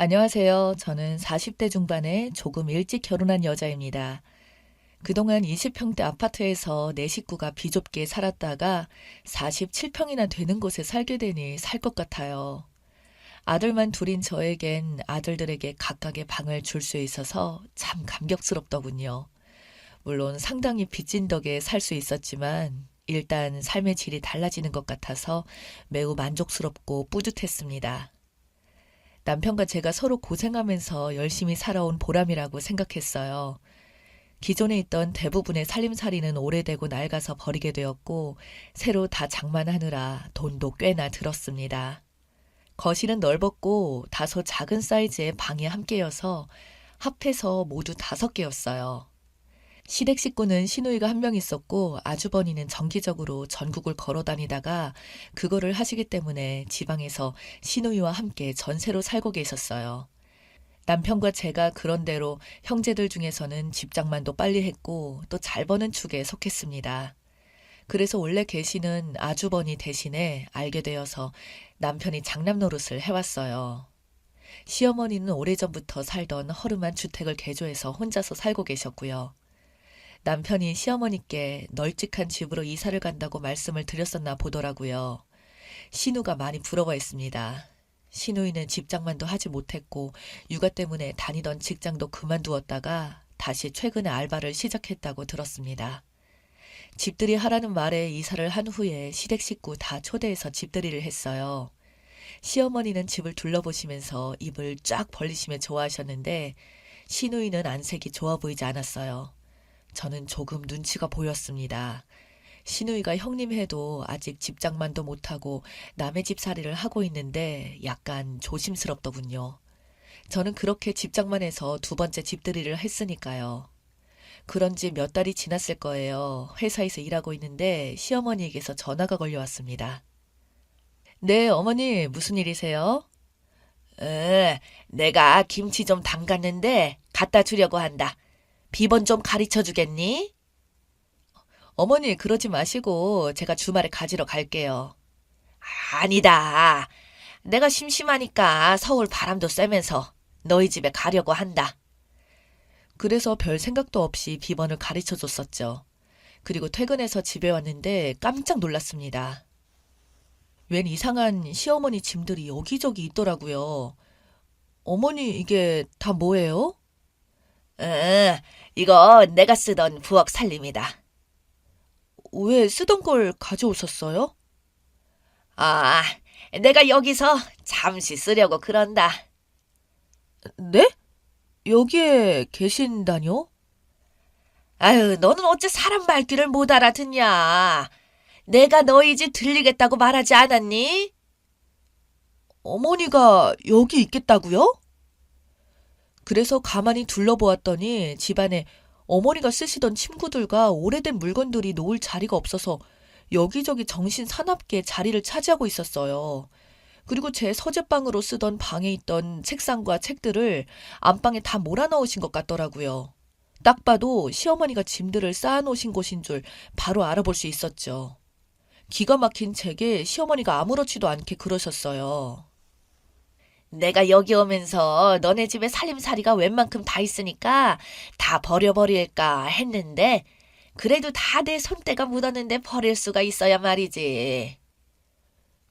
안녕하세요. 저는 40대 중반에 조금 일찍 결혼한 여자입니다. 그동안 20평대 아파트에서 네 식구가 비좁게 살았다가 47평이나 되는 곳에 살게 되니 살 것 같아요. 아들만 둘인 저에겐 아들들에게 각각의 방을 줄 수 있어서 참 감격스럽더군요. 물론 상당히 빚진 덕에 살 수 있었지만 일단 삶의 질이 달라지는 것 같아서 매우 만족스럽고 뿌듯했습니다. 남편과 제가 서로 고생하면서 열심히 살아온 보람이라고 생각했어요. 기존에 있던 대부분의 살림살이는 오래되고 낡아서 버리게 되었고, 새로 다 장만하느라 돈도 꽤나 들었습니다. 거실은 넓었고, 다소 작은 사이즈의 방이 함께여서 합해서 모두 5개였어요. 시댁 식구는 시누이가 한 명 있었고 아주버니는 정기적으로 전국을 걸어 다니다가 그거를 하시기 때문에 지방에서 시누이와 함께 전세로 살고 계셨어요. 남편과 제가 그런대로 형제들 중에서는 집장만도 빨리 했고 또 잘 버는 축에 속했습니다. 그래서 원래 계시는 아주버니 대신에 알게 되어서 남편이 장남 노릇을 해왔어요. 시어머니는 오래전부터 살던 허름한 주택을 개조해서 혼자서 살고 계셨고요. 남편이 시어머니께 널찍한 집으로 이사를 간다고 말씀을 드렸었나 보더라고요. 신우가 많이 부러워했습니다. 신우이는 집장만도 하지 못했고 육아 때문에 다니던 직장도 그만두었다가 다시 최근에 알바를 시작했다고 들었습니다. 집들이 하라는 말에 이사를 한 후에 시댁 식구 다 초대해서 집들이를 했어요. 시어머니는 집을 둘러보시면서 입을 쫙 벌리시며 좋아하셨는데 신우이는 안색이 좋아 보이지 않았어요. 저는 조금 눈치가 보였습니다. 시누이가 형님 해도 아직 집장만도 못하고 남의 집살이를 하고 있는데 약간 조심스럽더군요. 저는 그렇게 집장만 해서 두 번째 집들이를 했으니까요. 그런지 몇 달이 지났을 거예요. 회사에서 일하고 있는데 시어머니에게서 전화가 걸려왔습니다. 네, 어머니, 무슨 일이세요? 내가 김치 좀 담갔는데 갖다 주려고 한다. 비번 좀 가르쳐 주겠니? 어머니, 그러지 마시고 제가 주말에 가지러 갈게요. 아니다. 내가 심심하니까 서울 바람도 쐬면서 너희 집에 가려고 한다. 그래서 별 생각도 없이 비번을 가르쳐 줬었죠. 그리고 퇴근해서 집에 왔는데 깜짝 놀랐습니다. 웬 이상한 시어머니 짐들이 여기저기 있더라고요. 어머니, 이게 다 뭐예요? 이거 내가 쓰던 부엌 살림이다. 왜 쓰던 걸 가져오셨어요? 아, 내가 여기서 잠시 쓰려고 그런다. 네? 여기에 계신다뇨? 아유, 너는 어째 사람 말귀를 못 알아듣냐? 내가 너희 집 들리겠다고 말하지 않았니? 어머니가 여기 있겠다고요? 그래서 가만히 둘러보았더니 집안에 어머니가 쓰시던 침구들과 오래된 물건들이 놓을 자리가 없어서 여기저기 정신 사납게 자리를 차지하고 있었어요. 그리고 제 서재방으로 쓰던 방에 있던 책상과 책들을 안방에 다 몰아넣으신 것 같더라고요. 딱 봐도 시어머니가 짐들을 쌓아놓으신 곳인 줄 바로 알아볼 수 있었죠. 기가 막힌 책에 시어머니가 아무렇지도 않게 그러셨어요. 내가 여기 오면서 너네 집에 살림살이가 웬만큼 다 있으니까 다 버려버릴까 했는데 그래도 다 내 손때가 묻었는데 버릴 수가 있어야 말이지.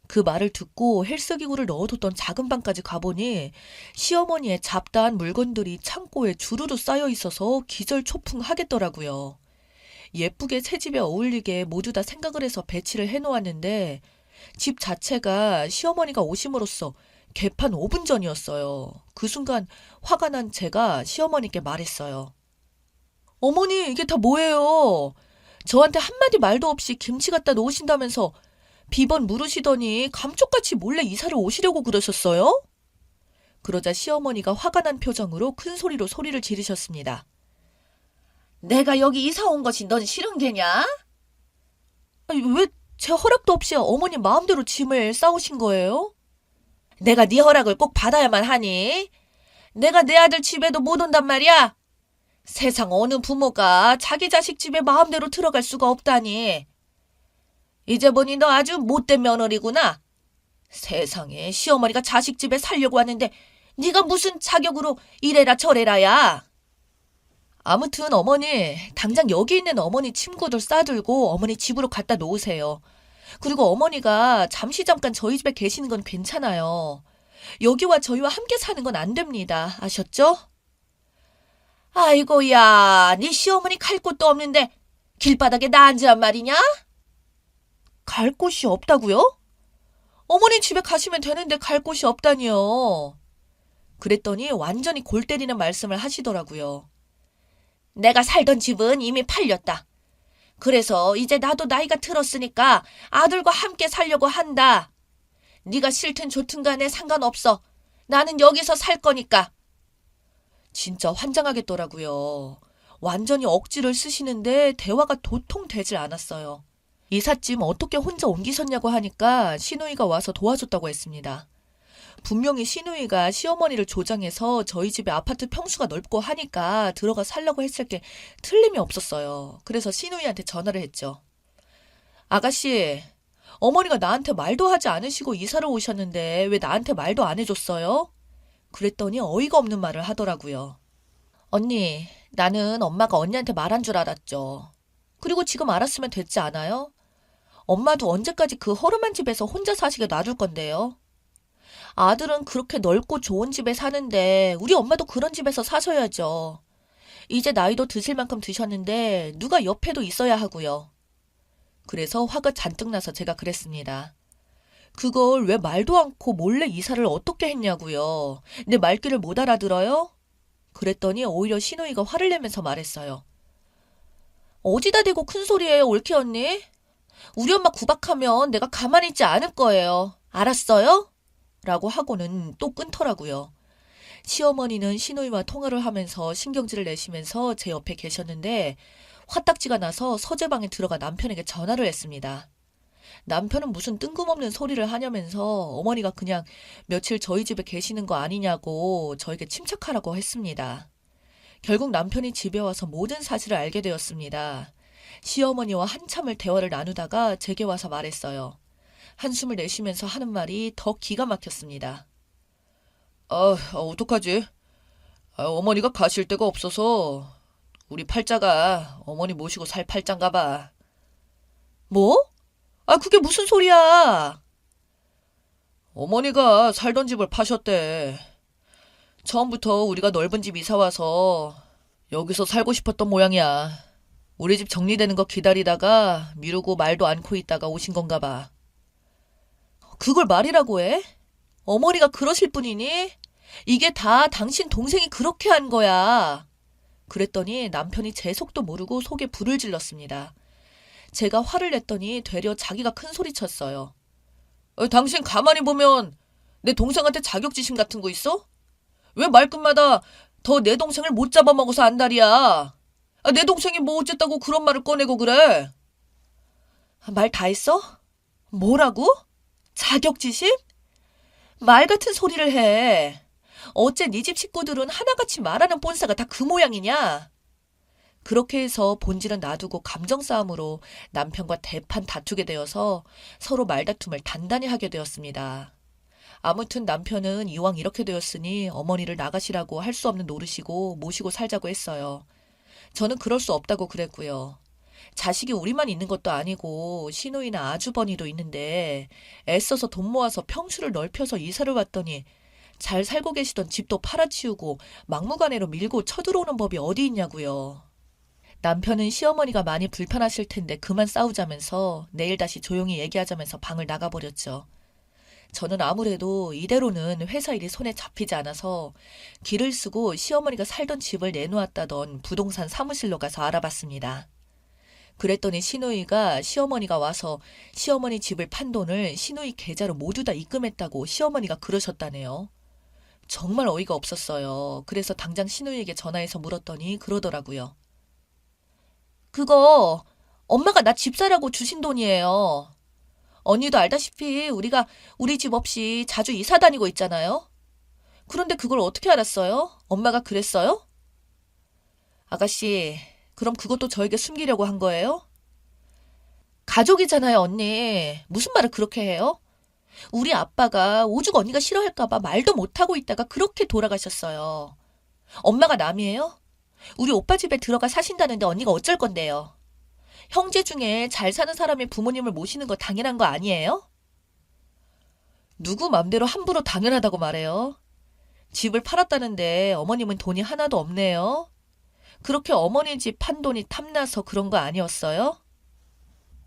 그 말을 듣고 헬스기구를 넣어뒀던 작은 방까지 가보니 시어머니의 잡다한 물건들이 창고에 주르르 쌓여 있어서 기절초풍하겠더라고요. 예쁘게 새 집에 어울리게 모두 다 생각을 해서 배치를 해놓았는데 집 자체가 시어머니가 오심으로써 개판 5분 전이었어요. 그 순간 화가 난 제가 시어머니께 말했어요. 어머니, 이게 다 뭐예요? 저한테 한마디 말도 없이 김치 갖다 놓으신다면서 비번 물으시더니 감쪽같이 몰래 이사를 오시려고 그러셨어요? 그러자 시어머니가 화가 난 표정으로 큰 소리로 소리를 지르셨습니다. 내가 여기 이사 온 것이 넌 싫은 게냐? 아니, 왜 제 허락도 없이 어머니 마음대로 짐을 싸우신 거예요? 내가 네 허락을 꼭 받아야만 하니? 내가 내 아들 집에도 못 온단 말이야? 세상 어느 부모가 자기 자식 집에 마음대로 들어갈 수가 없다니. 이제 보니 너 아주 못된 며느리구나. 세상에 시어머니가 자식 집에 살려고 하는데 네가 무슨 자격으로 이래라 저래라야. 아무튼 어머니, 당장 여기 있는 어머니 친구들 싸들고 어머니 집으로 갖다 놓으세요. 그리고 어머니가 잠깐 저희 집에 계시는 건 괜찮아요. 여기와 저희와 함께 사는 건 안 됩니다. 아셨죠? 아이고야, 네 시어머니 갈 곳도 없는데 길바닥에 나 앉으란 말이냐? 갈 곳이 없다고요? 어머니 집에 가시면 되는데 갈 곳이 없다니요. 그랬더니 완전히 골 때리는 말씀을 하시더라고요. 내가 살던 집은 이미 팔렸다. 그래서 이제 나도 나이가 들었으니까 아들과 함께 살려고 한다. 네가 싫든 좋든 간에 상관없어. 나는 여기서 살 거니까. 진짜 환장하겠더라고요. 완전히 억지를 쓰시는데 대화가 도통 되질 않았어요. 이삿짐 어떻게 혼자 옮기셨냐고 하니까 시누이가 와서 도와줬다고 했습니다. 분명히 시누이가 시어머니를 조장해서 저희 집에 아파트 평수가 넓고 하니까 들어가 살려고 했을 게 틀림이 없었어요. 그래서 시누이한테 전화를 했죠. 아가씨, 어머니가 나한테 말도 하지 않으시고 이사를 오셨는데 왜 나한테 말도 안 해줬어요? 그랬더니 어이가 없는 말을 하더라고요. 언니, 나는 엄마가 언니한테 말한 줄 알았죠. 그리고 지금 알았으면 됐지 않아요? 엄마도 언제까지 그 허름한 집에서 혼자 사시게 놔둘 건데요. 아들은 그렇게 넓고 좋은 집에 사는데 우리 엄마도 그런 집에서 사셔야죠. 이제 나이도 드실 만큼 드셨는데 누가 옆에도 있어야 하고요. 그래서 화가 잔뜩 나서 제가 그랬습니다. 그걸 왜 말도 않고 몰래 이사를 어떻게 했냐고요. 내 말귀를 못 알아들어요? 그랬더니 오히려 시누이가 화를 내면서 말했어요. 어디다 대고 큰 소리예요, 올케 언니? 우리 엄마 구박하면 내가 가만히 있지 않을 거예요. 알았어요? 라고 하고는 또 끊더라고요. 시어머니는 시누이와 통화를 하면서 신경질을 내시면서 제 옆에 계셨는데 화딱지가 나서 서재방에 들어가 남편에게 전화를 했습니다. 남편은 무슨 뜬금없는 소리를 하냐면서 어머니가 그냥 며칠 저희 집에 계시는 거 아니냐고 저에게 침착하라고 했습니다. 결국 남편이 집에 와서 모든 사실을 알게 되었습니다. 시어머니와 한참을 대화를 나누다가 제게 와서 말했어요. 한숨을 내쉬면서 하는 말이 더 기가 막혔습니다. 어떡하지? 어머니가 가실 데가 없어서 우리 팔자가 어머니 모시고 살 팔자인가 봐. 뭐? 그게 무슨 소리야? 어머니가 살던 집을 파셨대. 처음부터 우리가 넓은 집 이사 와서 여기서 살고 싶었던 모양이야. 우리 집 정리되는 거 기다리다가 미루고 말도 않고 있다가 오신 건가 봐. 그걸 말이라고 해? 어머니가 그러실 분이니? 이게 다 당신 동생이 그렇게 한 거야. 그랬더니 남편이 제 속도 모르고 속에 불을 질렀습니다. 제가 화를 냈더니 되려 자기가 큰 소리 쳤어요. 당신 가만히 보면 내 동생한테 자격지심 같은 거 있어? 왜 말끝마다 더 내 동생을 못 잡아먹어서 안달이야? 내 동생이 뭐 어쨌다고 그런 말을 꺼내고 그래? 말 다 했어? 뭐라고? 자격지심? 말 같은 소리를 해. 어째 네 집 식구들은 하나같이 말하는 꼰세가 다 그 모양이냐? 그렇게 해서 본질은 놔두고 감정 싸움으로 남편과 대판 다투게 되어서 서로 말다툼을 단단히 하게 되었습니다. 아무튼 남편은 이왕 이렇게 되었으니 어머니를 나가시라고 할 수 없는 노릇이고 모시고 살자고 했어요. 저는 그럴 수 없다고 그랬고요. 자식이 우리만 있는 것도 아니고 시누이나 아주버니도 있는데 애써서 돈 모아서 평수를 넓혀서 이사를 왔더니 잘 살고 계시던 집도 팔아치우고 막무가내로 밀고 쳐들어오는 법이 어디 있냐고요. 남편은 시어머니가 많이 불편하실 텐데 그만 싸우자면서 내일 다시 조용히 얘기하자면서 방을 나가버렸죠. 저는 아무래도 이대로는 회사 일이 손에 잡히지 않아서 길을 쓰고 시어머니가 살던 집을 내놓았다던 부동산 사무실로 가서 알아봤습니다. 그랬더니 시누이가 시어머니가 와서 시어머니 집을 판 돈을 시누이 계좌로 모두 다 입금했다고 시어머니가 그러셨다네요. 정말 어이가 없었어요. 그래서 당장 시누이에게 전화해서 물었더니 그러더라고요. 그거 엄마가 나 집 사라고 주신 돈이에요. 언니도 알다시피 우리가 우리 집 없이 자주 이사 다니고 있잖아요. 그런데 그걸 어떻게 알았어요? 엄마가 그랬어요? 아가씨, 그럼 그것도 저에게 숨기려고 한 거예요? 가족이잖아요, 언니. 무슨 말을 그렇게 해요? 우리 아빠가 오죽 언니가 싫어할까봐 말도 못하고 있다가 그렇게 돌아가셨어요. 엄마가 남이에요? 우리 오빠 집에 들어가 사신다는데 언니가 어쩔 건데요? 형제 중에 잘 사는 사람의 부모님을 모시는 거 당연한 거 아니에요? 누구 맘대로 함부로 당연하다고 말해요. 집을 팔았다는데 어머님은 돈이 하나도 없네요. 그렇게 어머니 집 판돈이 탐나서 그런 거 아니었어요?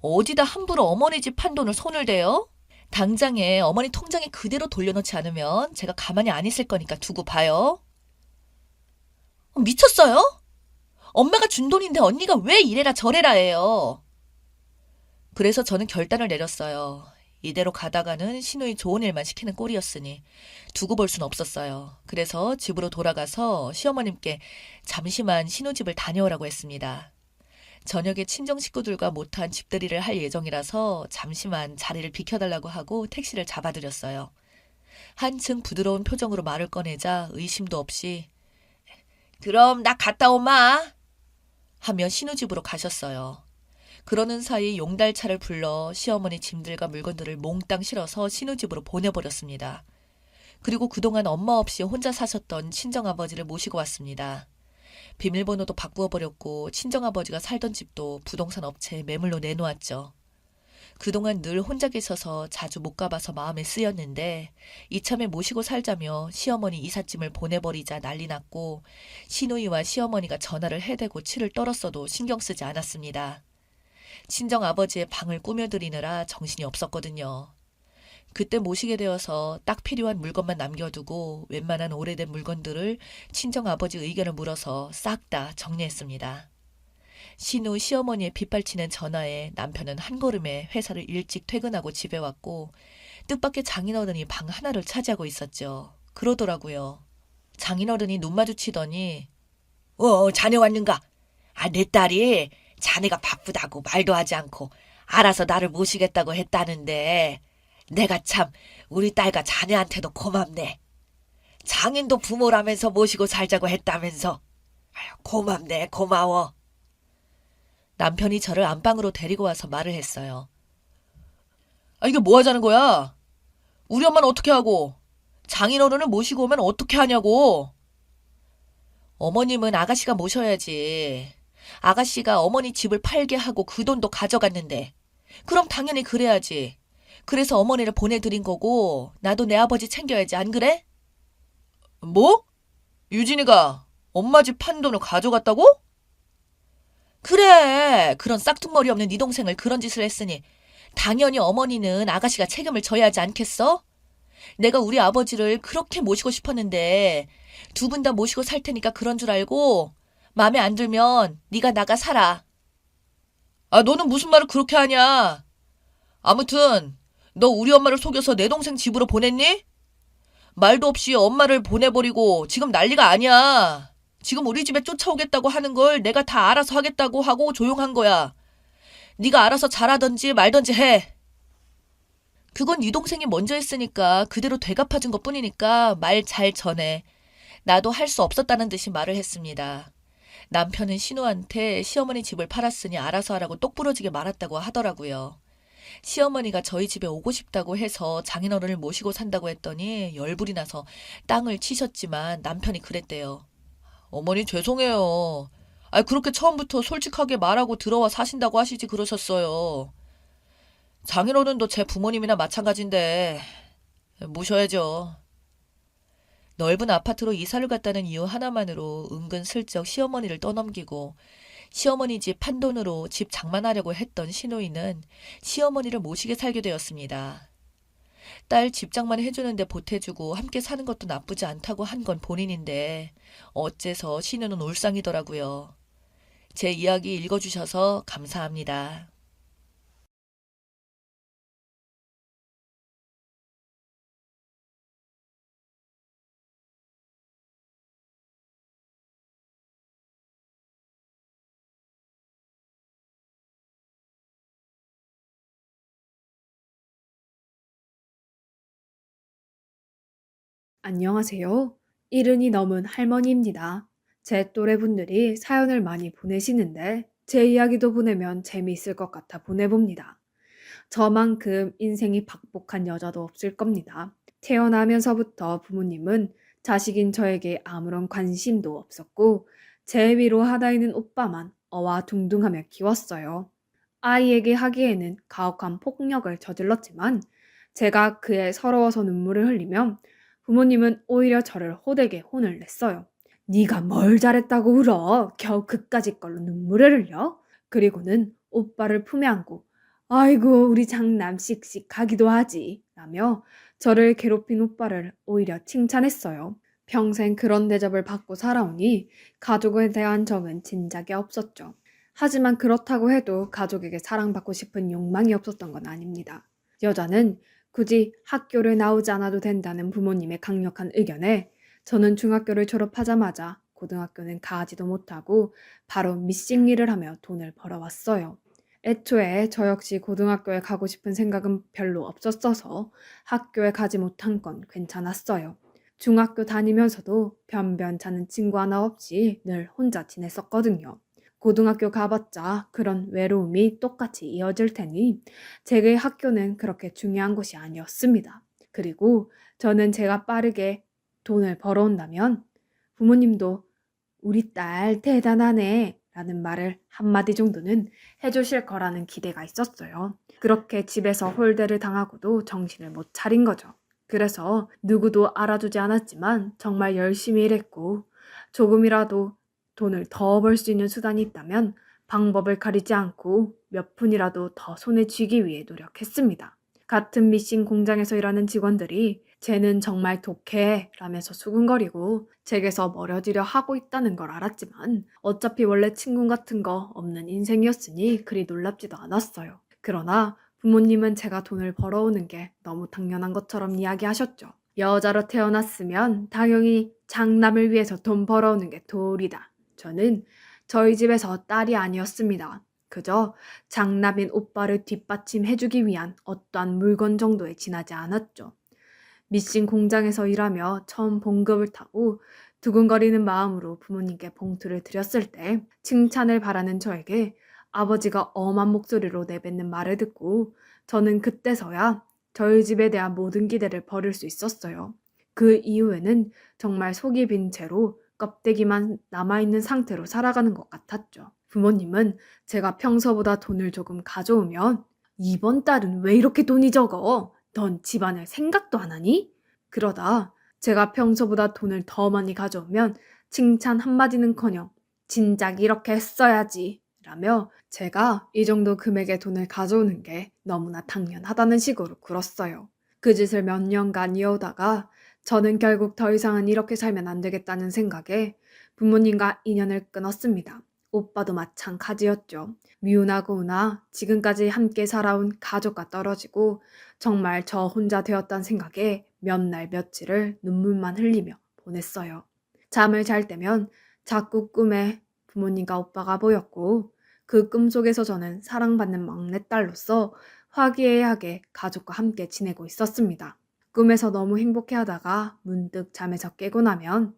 어디다 함부로 어머니 집 판돈을 손을 대요? 당장에 어머니 통장에 그대로 돌려놓지 않으면 제가 가만히 안 있을 거니까 두고 봐요. 미쳤어요? 엄마가 준 돈인데 언니가 왜 이래라 저래라 해요. 그래서 저는 결단을 내렸어요. 이대로 가다가는 시누이 좋은 일만 시키는 꼴이었으니 두고 볼 순 없었어요. 그래서 집으로 돌아가서 시어머님께 잠시만 시누집을 다녀오라고 했습니다. 저녁에 친정 식구들과 못한 집들이를 할 예정이라서 잠시만 자리를 비켜달라고 하고 택시를 잡아드렸어요. 한층 부드러운 표정으로 말을 꺼내자 의심도 없이 그럼 나 갔다 오마 하며 신우집으로 가셨어요. 그러는 사이 용달차를 불러 시어머니 짐들과 물건들을 몽땅 실어서 신우집으로 보내버렸습니다. 그리고 그동안 엄마 없이 혼자 사셨던 친정아버지를 모시고 왔습니다. 비밀번호도 바꾸어 버렸고 친정아버지가 살던 집도 부동산 업체에 매물로 내놓았죠. 그동안 늘 혼자 계셔서 자주 못 가봐서 마음에 쓰였는데 이참에 모시고 살자며 시어머니 이삿짐을 보내버리자 난리 났고 시누이와 시어머니가 전화를 해대고 치를 떨었어도 신경 쓰지 않았습니다. 친정아버지의 방을 꾸며드리느라 정신이 없었거든요. 그때 모시게 되어서 딱 필요한 물건만 남겨두고 웬만한 오래된 물건들을 친정아버지 의견을 물어서 싹 다 정리했습니다. 신우 시어머니의 빗발치는 전화에 남편은 한 걸음에 회사를 일찍 퇴근하고 집에 왔고 뜻밖의 장인어른이 방 하나를 차지하고 있었죠. 그러더라고요. 장인어른이 눈 마주치더니 자네 왔는가? 내 딸이 자네가 바쁘다고 말도 하지 않고 알아서 나를 모시겠다고 했다는데 내가 참 우리 딸과 자네한테도 고맙네. 장인도 부모라면서 모시고 살자고 했다면서. 아유, 고맙네, 고마워. 남편이 저를 안방으로 데리고 와서 말을 했어요. 이게 뭐 하자는 거야? 우리 엄마는 어떻게 하고? 장인어른을 모시고 오면 어떻게 하냐고? 어머님은 아가씨가 모셔야지. 아가씨가 어머니 집을 팔게 하고 그 돈도 가져갔는데. 그럼 당연히 그래야지. 그래서 어머니를 보내드린 거고 나도 내 아버지 챙겨야지 안 그래? 뭐? 유진이가 엄마 집 판 돈을 가져갔다고? 그래. 그런 싹퉁머리 없는 네 동생을 그런 짓을 했으니 당연히 어머니는 아가씨가 책임을 져야 하지 않겠어? 내가 우리 아버지를 그렇게 모시고 싶었는데 두 분 다 모시고 살 테니까 그런 줄 알고 마음에 안 들면 네가 나가 살아. 너는 무슨 말을 그렇게 하냐? 아무튼 너 우리 엄마를 속여서 내 동생 집으로 보냈니? 말도 없이 엄마를 보내버리고 지금 난리가 아니야. 지금 우리 집에 쫓아오겠다고 하는 걸 내가 다 알아서 하겠다고 하고 조용한 거야. 네가 알아서 잘하든지 말든지 해. 그건 네 동생이 먼저 했으니까 그대로 되갚아준 것뿐이니까 말 잘 전해. 나도 할 수 없었다는 듯이 말을 했습니다. 남편은 신우한테 시어머니 집을 팔았으니 알아서 하라고 똑부러지게 말았다고 하더라고요. 시어머니가 저희 집에 오고 싶다고 해서 장인어른을 모시고 산다고 했더니 열불이 나서 땅을 치셨지만 남편이 그랬대요. 어머니 죄송해요. 그렇게 처음부터 솔직하게 말하고 들어와 사신다고 하시지 그러셨어요. 장인어른도 제 부모님이나 마찬가지인데 모셔야죠. 넓은 아파트로 이사를 갔다는 이유 하나만으로 은근슬쩍 시어머니를 떠넘기고 시어머니 집 판돈으로 집 장만하려고 했던 시누이는 시어머니를 모시게 살게 되었습니다. 딸 집 장만 해주는데 보태주고 함께 사는 것도 나쁘지 않다고 한 건 본인인데 어째서 시누는 울상이더라고요. 제 이야기 읽어주셔서 감사합니다. 안녕하세요. 이른이 넘은 할머니입니다. 제 또래 분들이 사연을 많이 보내시는데 제 이야기도 보내면 재미있을 것 같아 보내봅니다. 저만큼 인생이 박복한 여자도 없을 겁니다. 태어나면서부터 부모님은 자식인 저에게 아무런 관심도 없었고 제 위로 하나 있는 오빠만 어와둥둥하며 키웠어요. 아이에게 하기에는 가혹한 폭력을 저질렀지만 제가 그에 서러워서 눈물을 흘리면 부모님은 오히려 저를 호되게 혼을 냈어요. 네가 뭘 잘했다고 울어? 겨우 그까짓 걸로 눈물을 흘려? 그리고는 오빠를 품에 안고 아이고 우리 장남 씩씩하기도 하지 라며 저를 괴롭힌 오빠를 오히려 칭찬했어요. 평생 그런 대접을 받고 살아오니 가족에 대한 정은 진작에 없었죠. 하지만 그렇다고 해도 가족에게 사랑받고 싶은 욕망이 없었던 건 아닙니다. 여자는 굳이 학교를 나오지 않아도 된다는 부모님의 강력한 의견에 저는 중학교를 졸업하자마자 고등학교는 가지도 못하고 바로 미싱 일을 하며 돈을 벌어왔어요. 애초에 저 역시 고등학교에 가고 싶은 생각은 별로 없었어서 학교에 가지 못한 건 괜찮았어요. 중학교 다니면서도 변변찮은 친구 하나 없이 늘 혼자 지냈었거든요. 고등학교 가봤자 그런 외로움이 똑같이 이어질 테니 제게 학교는 그렇게 중요한 곳이 아니었습니다. 그리고 저는 제가 빠르게 돈을 벌어온다면 부모님도 우리 딸 대단하네 라는 말을 한마디 정도는 해주실 거라는 기대가 있었어요. 그렇게 집에서 홀대를 당하고도 정신을 못 차린 거죠. 그래서 누구도 알아주지 않았지만 정말 열심히 일했고 조금이라도 돈을 더 벌 수 있는 수단이 있다면 방법을 가리지 않고 몇 푼이라도 더 손에 쥐기 위해 노력했습니다. 같은 미싱 공장에서 일하는 직원들이 쟤는 정말 독해 라면서 수군거리고 제게서 멀어지려 하고 있다는 걸 알았지만 어차피 원래 친구 같은 거 없는 인생이었으니 그리 놀랍지도 않았어요. 그러나 부모님은 제가 돈을 벌어오는 게 너무 당연한 것처럼 이야기하셨죠. 여자로 태어났으면 당연히 장남을 위해서 돈 벌어오는 게 도리다. 저는 저희 집에서 딸이 아니었습니다. 그저 장남인 오빠를 뒷받침해주기 위한 어떠한 물건 정도에 지나지 않았죠. 미싱 공장에서 일하며 처음 봉급을 타고 두근거리는 마음으로 부모님께 봉투를 드렸을 때 칭찬을 바라는 저에게 아버지가 엄한 목소리로 내뱉는 말을 듣고 저는 그때서야 저희 집에 대한 모든 기대를 버릴 수 있었어요. 그 이후에는 정말 속이 빈 채로 껍데기만 남아있는 상태로 살아가는 것 같았죠. 부모님은 제가 평소보다 돈을 조금 가져오면 이번 달은 왜 이렇게 돈이 적어? 넌 집안을 생각도 안 하니? 그러다 제가 평소보다 돈을 더 많이 가져오면 칭찬 한마디는커녕 진작 이렇게 했어야지 라며 제가 이 정도 금액의 돈을 가져오는 게 너무나 당연하다는 식으로 굴었어요. 그 짓을 몇 년간 이어오다가 저는 결국 더 이상은 이렇게 살면 안 되겠다는 생각에 부모님과 인연을 끊었습니다. 오빠도 마찬가지였죠. 미운하고나 지금까지 함께 살아온 가족과 떨어지고 정말 저 혼자 되었다는 생각에 몇 날 며칠을 눈물만 흘리며 보냈어요. 잠을 잘 때면 자꾸 꿈에 부모님과 오빠가 보였고 그 꿈 속에서 저는 사랑받는 막내딸로서 화기애애하게 가족과 함께 지내고 있었습니다. 꿈에서 너무 행복해하다가 문득 잠에서 깨고 나면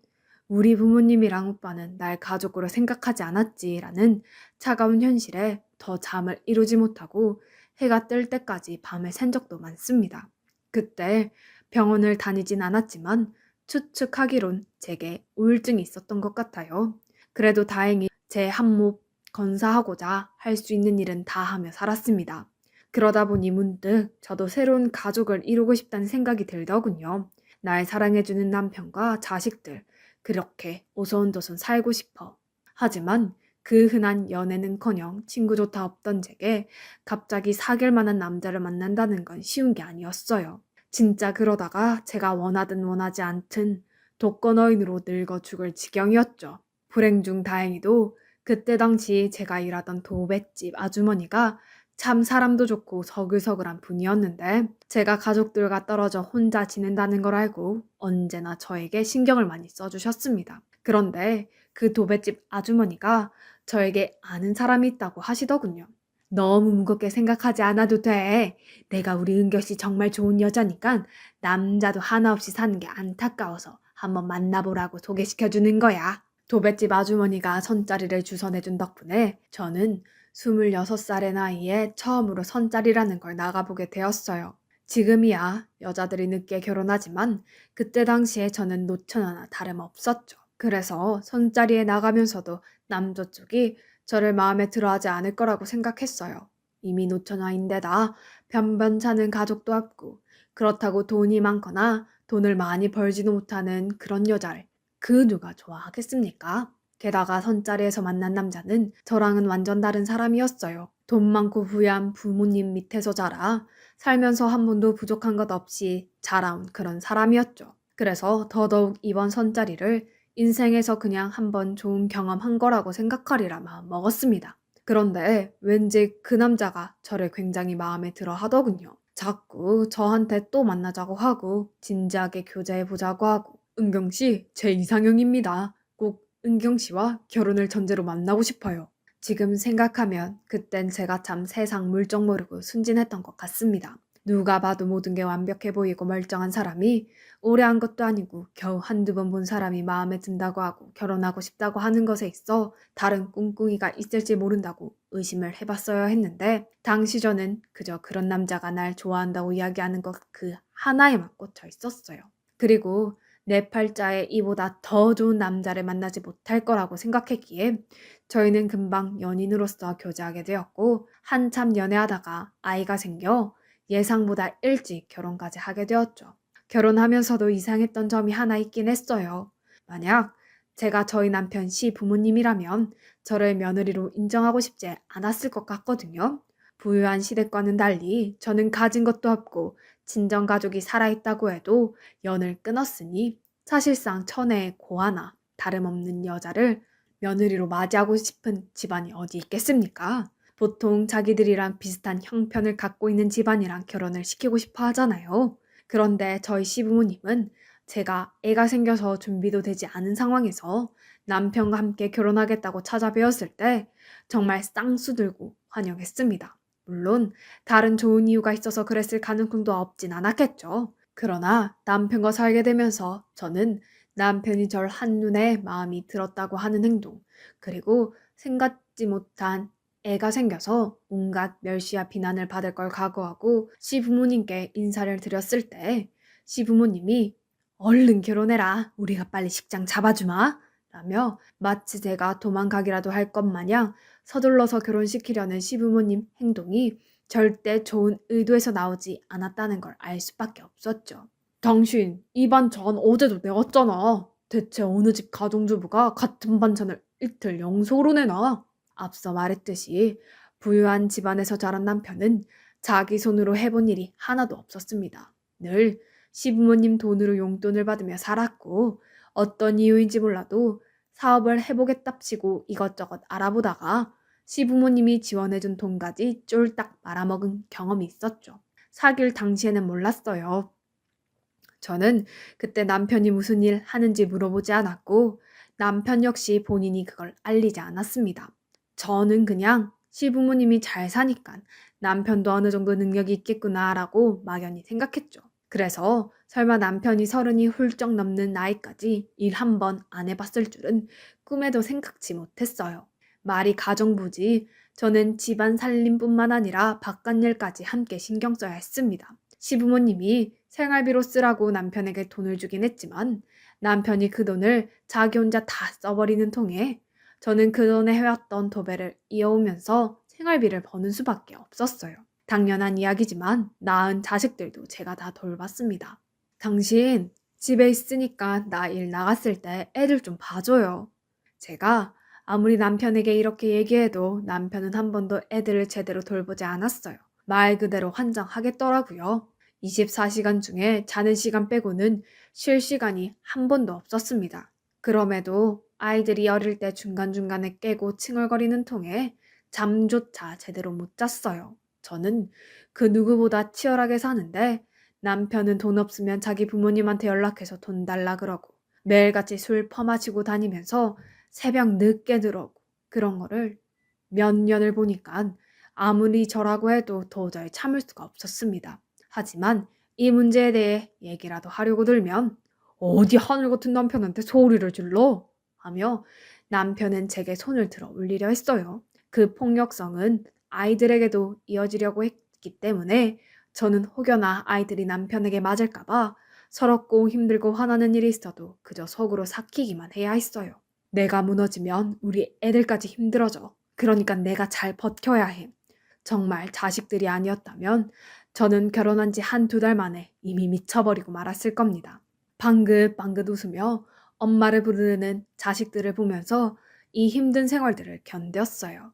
우리 부모님이랑 오빠는 날 가족으로 생각하지 않았지라는 차가운 현실에 더 잠을 이루지 못하고 해가 뜰 때까지 밤을 샌 적도 많습니다. 그때 병원을 다니진 않았지만 추측하기론 제게 우울증이 있었던 것 같아요. 그래도 다행히 제 한몫 건사하고자 할 수 있는 일은 다 하며 살았습니다. 그러다 보니 문득 저도 새로운 가족을 이루고 싶다는 생각이 들더군요. 날 사랑해주는 남편과 자식들, 그렇게 오손도손 살고 싶어. 하지만 그 흔한 연애는커녕 친구조차 없던 제게 갑자기 사귈 만한 남자를 만난다는 건 쉬운 게 아니었어요. 진짜 그러다가 제가 원하든 원하지 않든 독거노인으로 늙어 죽을 지경이었죠. 불행 중 다행히도 그때 당시 제가 일하던 도배집 아주머니가 참 사람도 좋고 서글서글한 분이었는데 제가 가족들과 떨어져 혼자 지낸다는 걸 알고 언제나 저에게 신경을 많이 써주셨습니다. 그런데 그 도배집 아주머니가 저에게 아는 사람이 있다고 하시더군요. 너무 무겁게 생각하지 않아도 돼. 내가 우리 은결씨 정말 좋은 여자니까 남자도 하나 없이 사는 게 안타까워서 한번 만나보라고 소개시켜주는 거야. 도배집 아주머니가 선자리를 주선해준 덕분에 저는 26살의 나이에 처음으로 선짜리라는 걸 나가보게 되었어요. 지금이야 여자들이 늦게 결혼하지만 그때 당시에 저는 노처녀나 다름없었죠. 그래서 선짜리에 나가면서도 남자 쪽이 저를 마음에 들어하지 않을 거라고 생각했어요. 이미 노처녀인데다 변변찮은 가족도 없고 그렇다고 돈이 많거나 돈을 많이 벌지도 못하는 그런 여자를 그 누가 좋아하겠습니까? 게다가 선자리에서 만난 남자는 저랑은 완전 다른 사람이었어요. 돈 많고 부유한 부모님 밑에서 자라 살면서 한 번도 부족한 것 없이 자라온 그런 사람이었죠. 그래서 더더욱 이번 선자리를 인생에서 그냥 한번 좋은 경험한 거라고 생각하리라 마음 먹었습니다. 그런데 왠지 그 남자가 저를 굉장히 마음에 들어 하더군요. 자꾸 저한테 또 만나자고 하고 진지하게 교제해보자고 하고 은경 씨, 제 이상형입니다. 꼭 은경 씨와 결혼을 전제로 만나고 싶어요. 지금 생각하면 그땐 제가 참 세상 물정 모르고 순진했던 것 같습니다. 누가 봐도 모든 게 완벽해 보이고 멀쩡한 사람이 오래 한 것도 아니고 겨우 한두 번 본 사람이 마음에 든다고 하고 결혼하고 싶다고 하는 것에 있어 다른 꿍꿍이가 있을지 모른다고 의심을 해봤어야 했는데 당시 저는 그저 그런 남자가 날 좋아한다고 이야기하는 것 그 하나에만 꽂혀 있었어요. 그리고 내 팔자에 이보다 더 좋은 남자를 만나지 못할 거라고 생각했기에 저희는 금방 연인으로서 교제하게 되었고 한참 연애하다가 아이가 생겨 예상보다 일찍 결혼까지 하게 되었죠. 결혼하면서도 이상했던 점이 하나 있긴 했어요. 만약 제가 저희 남편 씨 부모님이라면 저를 며느리로 인정하고 싶지 않았을 것 같거든요. 부유한 시댁과는 달리 저는 가진 것도 없고 친정가족이 살아있다고 해도 연을 끊었으니 사실상 천혜의 고아나 다름없는 여자를 며느리로 맞이하고 싶은 집안이 어디 있겠습니까? 보통 자기들이랑 비슷한 형편을 갖고 있는 집안이랑 결혼을 시키고 싶어 하잖아요. 그런데 저희 시부모님은 제가 애가 생겨서 준비도 되지 않은 상황에서 남편과 함께 결혼하겠다고 찾아뵈었을 때 정말 쌍수 들고 환영했습니다. 물론 다른 좋은 이유가 있어서 그랬을 가능성도 없진 않았겠죠. 그러나 남편과 살게 되면서 저는 남편이 절 한눈에 마음이 들었다고 하는 행동, 그리고 생각지 못한 애가 생겨서 온갖 멸시와 비난을 받을 걸 각오하고 시부모님께 인사를 드렸을 때 시부모님이 얼른 결혼해라. 우리가 빨리 식장 잡아주마. 라며 마치 제가 도망가기라도 할 것 마냥 서둘러서 결혼시키려는 시부모님 행동이 절대 좋은 의도에서 나오지 않았다는 걸 알 수밖에 없었죠. 당신 이 반찬 어제도 내왔잖아. 대체 어느 집 가정주부가 같은 반찬을 이틀 영속으로 내놔? 앞서 말했듯이 부유한 집안에서 자란 남편은 자기 손으로 해본 일이 하나도 없었습니다. 늘 시부모님 돈으로 용돈을 받으며 살았고 어떤 이유인지 몰라도 사업을 해보겠답시고 이것저것 알아보다가 시부모님이 지원해준 돈까지 쫄딱 말아먹은 경험이 있었죠. 사귈 당시에는 몰랐어요. 저는 그때 남편이 무슨 일 하는지 물어보지 않았고 남편 역시 본인이 그걸 알리지 않았습니다. 저는 그냥 시부모님이 잘 사니까 남편도 어느 정도 능력이 있겠구나라고 막연히 생각했죠. 그래서 설마 남편이 30이 훌쩍 넘는 나이까지 일 한 번 안 해봤을 줄은 꿈에도 생각지 못했어요. 말이 가정부지 저는 집안 살림뿐만 아니라 바깥일까지 함께 신경 써야 했습니다. 시부모님이 생활비로 쓰라고 남편에게 돈을 주긴 했지만 남편이 그 돈을 자기 혼자 다 써버리는 통에 저는 그 돈에 해왔던 도배를 이어오면서 생활비를 버는 수밖에 없었어요. 당연한 이야기지만 낳은 자식들도 제가 다 돌봤습니다. 당신 집에 있으니까 나 일 나갔을 때 애들 좀 봐줘요. 제가 아무리 남편에게 이렇게 얘기해도 남편은 한 번도 애들을 제대로 돌보지 않았어요. 말 그대로 환장하겠더라고요. 24시간 중에 자는 시간 빼고는 쉴 시간이 한 번도 없었습니다. 그럼에도 아이들이 어릴 때 중간중간에 깨고 칭얼거리는 통에 잠조차 제대로 못 잤어요. 저는 그 누구보다 치열하게 사는데 남편은 돈 없으면 자기 부모님한테 연락해서 돈 달라 그러고 매일같이 술 퍼마시고 다니면서 새벽 늦게 들어오고 그런 거를 몇 년을 보니까 아무리 저라고 해도 도저히 참을 수가 없었습니다. 하지만 이 문제에 대해 얘기라도 하려고 들면 어디 하늘 같은 남편한테 소리를 질러? 하며 남편은 제게 손을 들어 올리려 했어요. 그 폭력성은 아이들에게도 이어지려고 했기 때문에 저는 혹여나 아이들이 남편에게 맞을까봐 서럽고 힘들고 화나는 일이 있어도 그저 속으로 삭히기만 해야 했어요. 내가 무너지면 우리 애들까지 힘들어져. 그러니까 내가 잘 버텨야 해. 정말 자식들이 아니었다면 저는 결혼한 지 한두 달 만에 이미 미쳐버리고 말았을 겁니다. 방긋방긋 웃으며 엄마를 부르는 자식들을 보면서 이 힘든 생활들을 견뎠어요.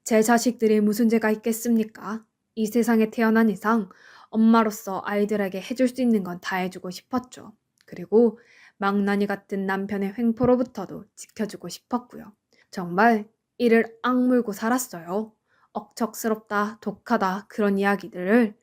제 자식들이 무슨 죄가 있겠습니까? 이 세상에 태어난 이상 엄마로서 아이들에게 해줄 수 있는 건 다 해주고 싶었죠. 그리고 망나니 같은 남편의 횡포로부터도 지켜주고 싶었고요. 정말 이를 악물고 살았어요. 억척스럽다, 독하다 그런 이야기들을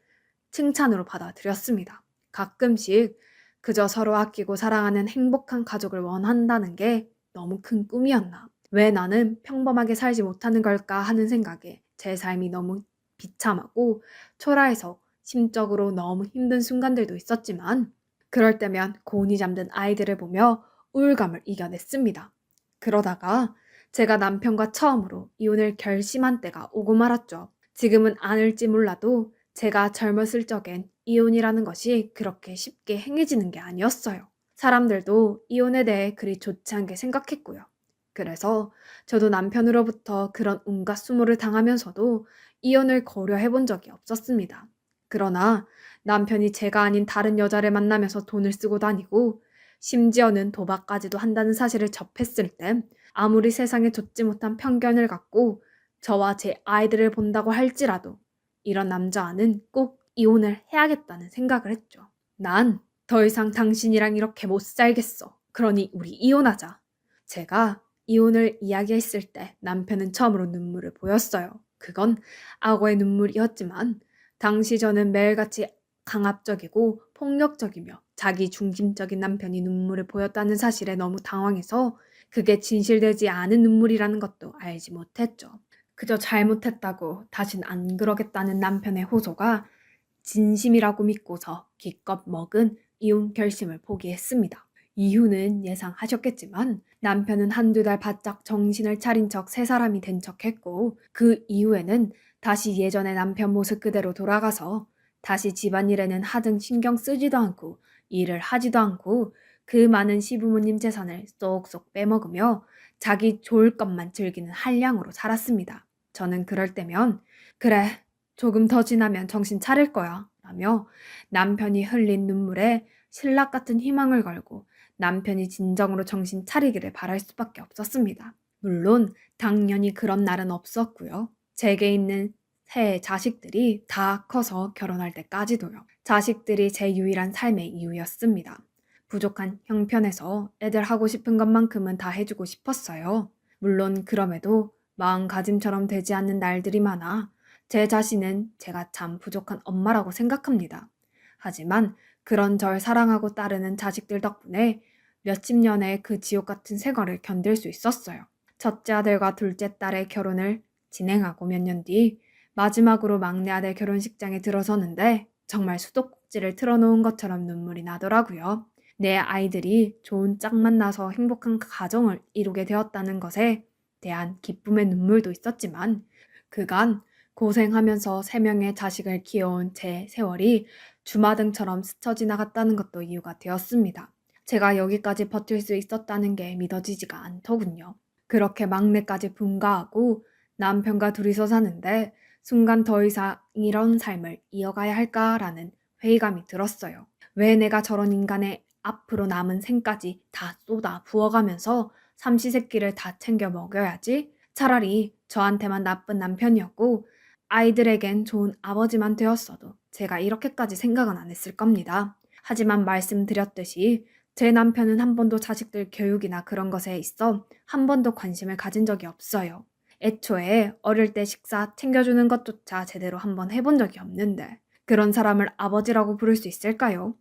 칭찬으로 받아들였습니다. 가끔씩 그저 서로 아끼고 사랑하는 행복한 가족을 원한다는 게 너무 큰 꿈이었나. 왜 나는 평범하게 살지 못하는 걸까 하는 생각에 제 삶이 너무 비참하고 초라해서 심적으로 너무 힘든 순간들도 있었지만 그럴 때면 곤히 잠든 아이들을 보며 우울감을 이겨냈습니다. 그러다가 제가 남편과 처음으로 이혼을 결심한 때가 오고 말았죠. 지금은 아닐지 몰라도 제가 젊었을 적엔 이혼이라는 것이 그렇게 쉽게 행해지는 게 아니었어요. 사람들도 이혼에 대해 그리 좋지 않게 생각했고요. 그래서 저도 남편으로부터 그런 온갖 수모를 당하면서도 이혼을 고려해 본 적이 없었습니다. 그러나 남편이 제가 아닌 다른 여자를 만나면서 돈을 쓰고 다니고 심지어는 도박까지도 한다는 사실을 접했을 때 아무리 세상에 좋지 못한 편견을 갖고 저와 제 아이들을 본다고 할지라도 이런 남자와는 꼭 이혼을 해야겠다는 생각을 했죠. 난 더 이상 당신이랑 이렇게 못 살겠어. 그러니 우리 이혼하자. 제가 이혼을 이야기했을 때 남편은 처음으로 눈물을 보였어요. 그건 악어의 눈물이었지만 당시 저는 매일같이 강압적이고 폭력적이며 자기 중심적인 남편이 눈물을 보였다는 사실에 너무 당황해서 그게 진실되지 않은 눈물이라는 것도 알지 못했죠. 그저 잘못했다고 다신 안 그러겠다는 남편의 호소가 진심이라고 믿고서 기껏 먹은 이혼 결심을 포기했습니다. 이유는 예상하셨겠지만 남편은 한두 달 바짝 정신을 차린 척 새 사람이 된 척했고 그 이후에는 다시 예전의 남편 모습 그대로 돌아가서 다시 집안일에는 하등 신경 쓰지도 않고 일을 하지도 않고 그 많은 시부모님 재산을 쏙쏙 빼먹으며 자기 좋을 것만 즐기는 한량으로 살았습니다. 저는 그럴 때면 그래 조금 더 지나면 정신 차릴 거야 라며 남편이 흘린 눈물에 신락 같은 희망을 걸고 남편이 진정으로 정신 차리기를 바랄 수밖에 없었습니다. 물론 당연히 그런 날은 없었고요. 제게 있는 새 자식들이 다 커서 결혼할 때까지도요. 자식들이 제 유일한 삶의 이유였습니다. 부족한 형편에서 애들 하고 싶은 것만큼은 다 해주고 싶었어요. 물론 그럼에도 마음가짐처럼 되지 않는 날들이 많아 제 자신은 제가 참 부족한 엄마라고 생각합니다. 하지만 그런 절 사랑하고 따르는 자식들 덕분에 몇십 년의 그 지옥 같은 생활을 견딜 수 있었어요. 첫째 아들과 둘째 딸의 결혼을 진행하고 몇 년 뒤 마지막으로 막내 아들 결혼식장에 들어서는데 정말 수도꼭지를 틀어놓은 것처럼 눈물이 나더라고요. 내 아이들이 좋은 짝 만나서 행복한 가정을 이루게 되었다는 것에 대한 기쁨의 눈물도 있었지만 그간 고생하면서 3명의 자식을 키워온 제 세월이 주마등처럼 스쳐 지나갔다는 것도 이유가 되었습니다. 제가 여기까지 버틸 수 있었다는 게 믿어지지가 않더군요. 그렇게 막내까지 분가하고 남편과 둘이서 사는데 순간 더 이상 이런 삶을 이어가야 할까라는 회의감이 들었어요. 왜 내가 저런 인간의 앞으로 남은 생까지 다 쏟아 부어가면서 삼시세끼를 다 챙겨 먹여야지? 차라리 저한테만 나쁜 남편이었고 아이들에겐 좋은 아버지만 되었어도 제가 이렇게까지 생각은 안 했을 겁니다. 하지만 말씀드렸듯이 제 남편은 한 번도 자식들 교육이나 그런 것에 있어 한 번도 관심을 가진 적이 없어요. 애초에 어릴 때 식사 챙겨주는 것조차 제대로 한번 해본 적이 없는데 그런 사람을 아버지라고 부를 수 있을까요?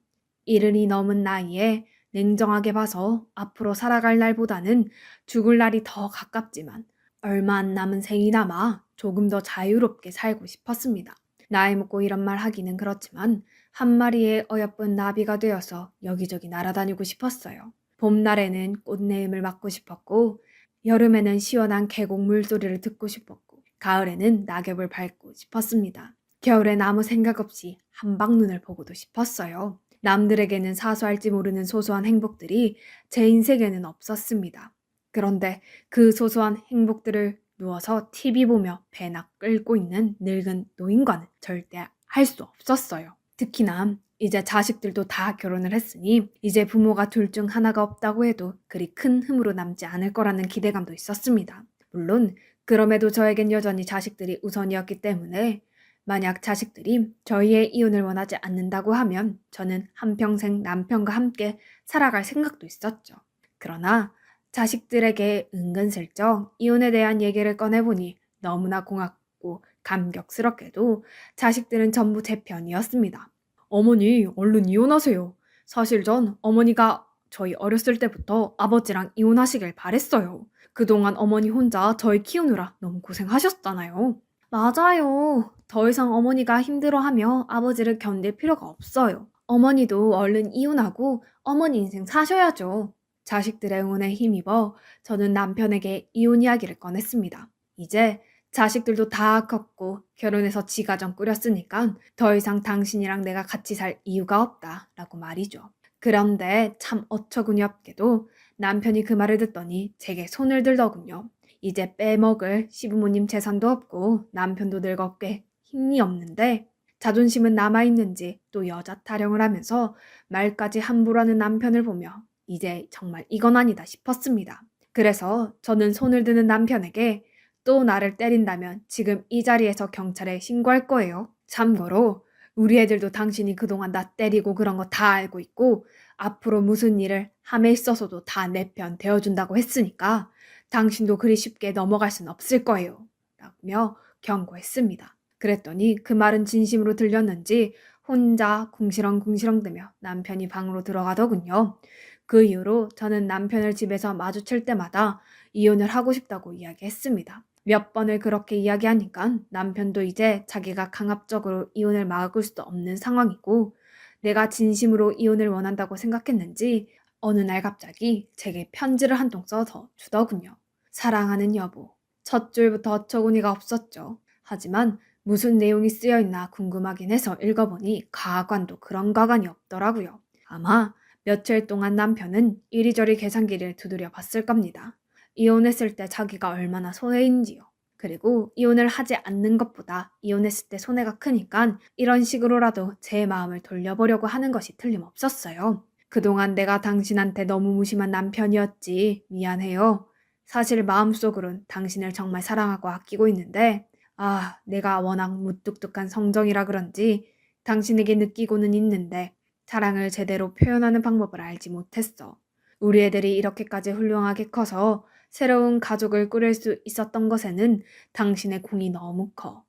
이른이 넘은 나이에 냉정하게 봐서 앞으로 살아갈 날보다는 죽을 날이 더 가깝지만 얼마 안 남은 생이 남아 조금 더 자유롭게 살고 싶었습니다. 나이 먹고 이런 말 하기는 그렇지만 한 마리의 어여쁜 나비가 되어서 여기저기 날아다니고 싶었어요. 봄날에는 꽃내음을 맡고 싶었고 여름에는 시원한 계곡 물소리를 듣고 싶었고 가을에는 낙엽을 밟고 싶었습니다. 겨울엔 아무 생각 없이 한방눈을 보고도 싶었어요. 남들에게는 사소할지 모르는 소소한 행복들이 제 인생에는 없었습니다. 그런데 그 소소한 행복들을 누워서 TV 보며 배나 끌고 있는 늙은 노인과는 절대 할 수 없었어요. 특히나 이제 자식들도 다 결혼을 했으니 이제 부모가 둘 중 하나가 없다고 해도 그리 큰 흠으로 남지 않을 거라는 기대감도 있었습니다. 물론 그럼에도 저에겐 여전히 자식들이 우선이었기 때문에 만약 자식들이 저희의 이혼을 원하지 않는다고 하면 저는 한평생 남편과 함께 살아갈 생각도 있었죠. 그러나 자식들에게 은근슬쩍 이혼에 대한 얘기를 꺼내보니 너무나 고맙고 감격스럽게도 자식들은 전부 제 편이었습니다. 어머니, 얼른 이혼하세요. 사실 전 어머니가 저희 어렸을 때부터 아버지랑 이혼하시길 바랬어요. 그동안 어머니 혼자 저희 키우느라 너무 고생하셨잖아요. 맞아요. 더 이상 어머니가 힘들어하며 아버지를 견딜 필요가 없어요. 어머니도 얼른 이혼하고 어머니 인생 사셔야죠. 자식들의 응원에 힘입어 저는 남편에게 이혼 이야기를 꺼냈습니다. 이제 자식들도 다 컸고 결혼해서 지가정 꾸렸으니까 더 이상 당신이랑 내가 같이 살 이유가 없다라고 말이죠. 그런데 참 어처구니 없게도 남편이 그 말을 듣더니 제게 손을 들더군요. 이제 빼먹을 시부모님 재산도 없고 남편도 늙어 꽤 힘이 없는데 자존심은 남아있는지 또 여자 타령을 하면서 말까지 함부로 하는 남편을 보며 이제 정말 이건 아니다 싶었습니다. 그래서 저는 손을 드는 남편에게 또 나를 때린다면 지금 이 자리에서 경찰에 신고할 거예요. 참고로 우리 애들도 당신이 그동안 나 때리고 그런 거 다 알고 있고 앞으로 무슨 일을 함에 있어서도 다 내 편 되어준다고 했으니까 당신도 그리 쉽게 넘어갈 순 없을 거예요. 라며 경고했습니다. 그랬더니 그 말은 진심으로 들렸는지 혼자 궁시렁궁시렁대며 남편이 방으로 들어가더군요. 그 이후로 저는 남편을 집에서 마주칠 때마다 이혼을 하고 싶다고 이야기했습니다. 몇 번을 그렇게 이야기하니까 남편도 이제 자기가 강압적으로 이혼을 막을 수도 없는 상황이고 내가 진심으로 이혼을 원한다고 생각했는지 어느 날 갑자기 제게 편지를 한 통 써서 주더군요. 사랑하는 여보. 첫 줄부터 어처구니가 없었죠. 하지만 무슨 내용이 쓰여있나 궁금하긴 해서 읽어보니 가관도 그런 가관이 없더라고요. 아마 며칠 동안 남편은 이리저리 계산기를 두드려 봤을 겁니다. 이혼했을 때 자기가 얼마나 손해인지요. 그리고 이혼을 하지 않는 것보다 이혼했을 때 손해가 크니까 이런 식으로라도 제 마음을 돌려보려고 하는 것이 틀림없었어요. 그동안 내가 당신한테 너무 무심한 남편이었지. 미안해요. 사실 마음속으론 당신을 정말 사랑하고 아끼고 있는데 내가 워낙 무뚝뚝한 성정이라 그런지 당신에게 느끼고는 있는데 사랑을 제대로 표현하는 방법을 알지 못했어. 우리 애들이 이렇게까지 훌륭하게 커서 새로운 가족을 꾸릴 수 있었던 것에는 당신의 공이 너무 커.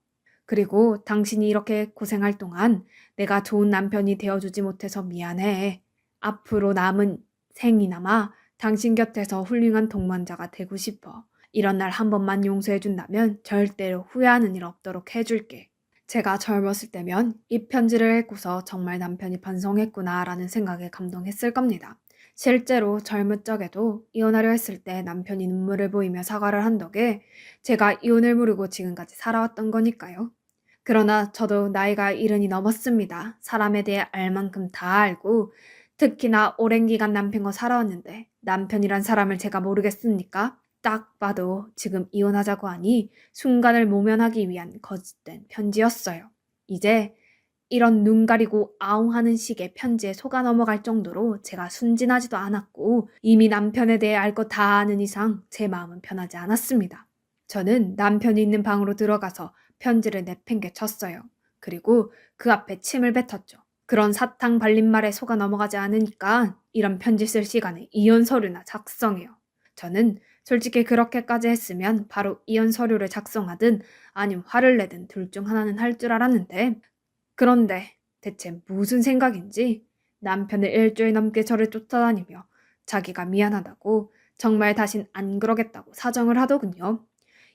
그리고 당신이 이렇게 고생할 동안 내가 좋은 남편이 되어주지 못해서 미안해. 앞으로 남은 생이나마 당신 곁에서 훌륭한 동반자가 되고 싶어. 이런 날 한 번만 용서해준다면 절대로 후회하는 일 없도록 해줄게. 제가 젊었을 때면 이 편지를 읽고서 정말 남편이 반성했구나라는 생각에 감동했을 겁니다. 실제로 젊은 적에도 이혼하려 했을 때 남편이 눈물을 보이며 사과를 한 덕에 제가 이혼을 모르고 지금까지 살아왔던 거니까요. 그러나 저도 나이가 70이 넘었습니다. 사람에 대해 알 만큼 다 알고 특히나 오랜 기간 남편과 살아왔는데 남편이란 사람을 제가 모르겠습니까? 딱 봐도 지금 이혼하자고 하니 순간을 모면하기 위한 거짓된 편지였어요. 이제 이런 눈 가리고 아웅하는 식의 편지에 속아 넘어갈 정도로 제가 순진하지도 않았고 이미 남편에 대해 알 거 다 아는 이상 제 마음은 편하지 않았습니다. 저는 남편이 있는 방으로 들어가서 편지를 내팽개쳤어요. 그리고 그 앞에 침을 뱉었죠. 그런 사탕 발린 말에 속아 넘어가지 않으니까 이런 편지 쓸 시간에 이혼 서류나 작성해요. 저는 솔직히 그렇게까지 했으면 바로 이혼 서류를 작성하든 아니면 화를 내든 둘 중 하나는 할 줄 알았는데 그런데 대체 무슨 생각인지 남편을 일주일 넘게 저를 쫓아다니며 자기가 미안하다고 정말 다신 안 그러겠다고 사정을 하더군요.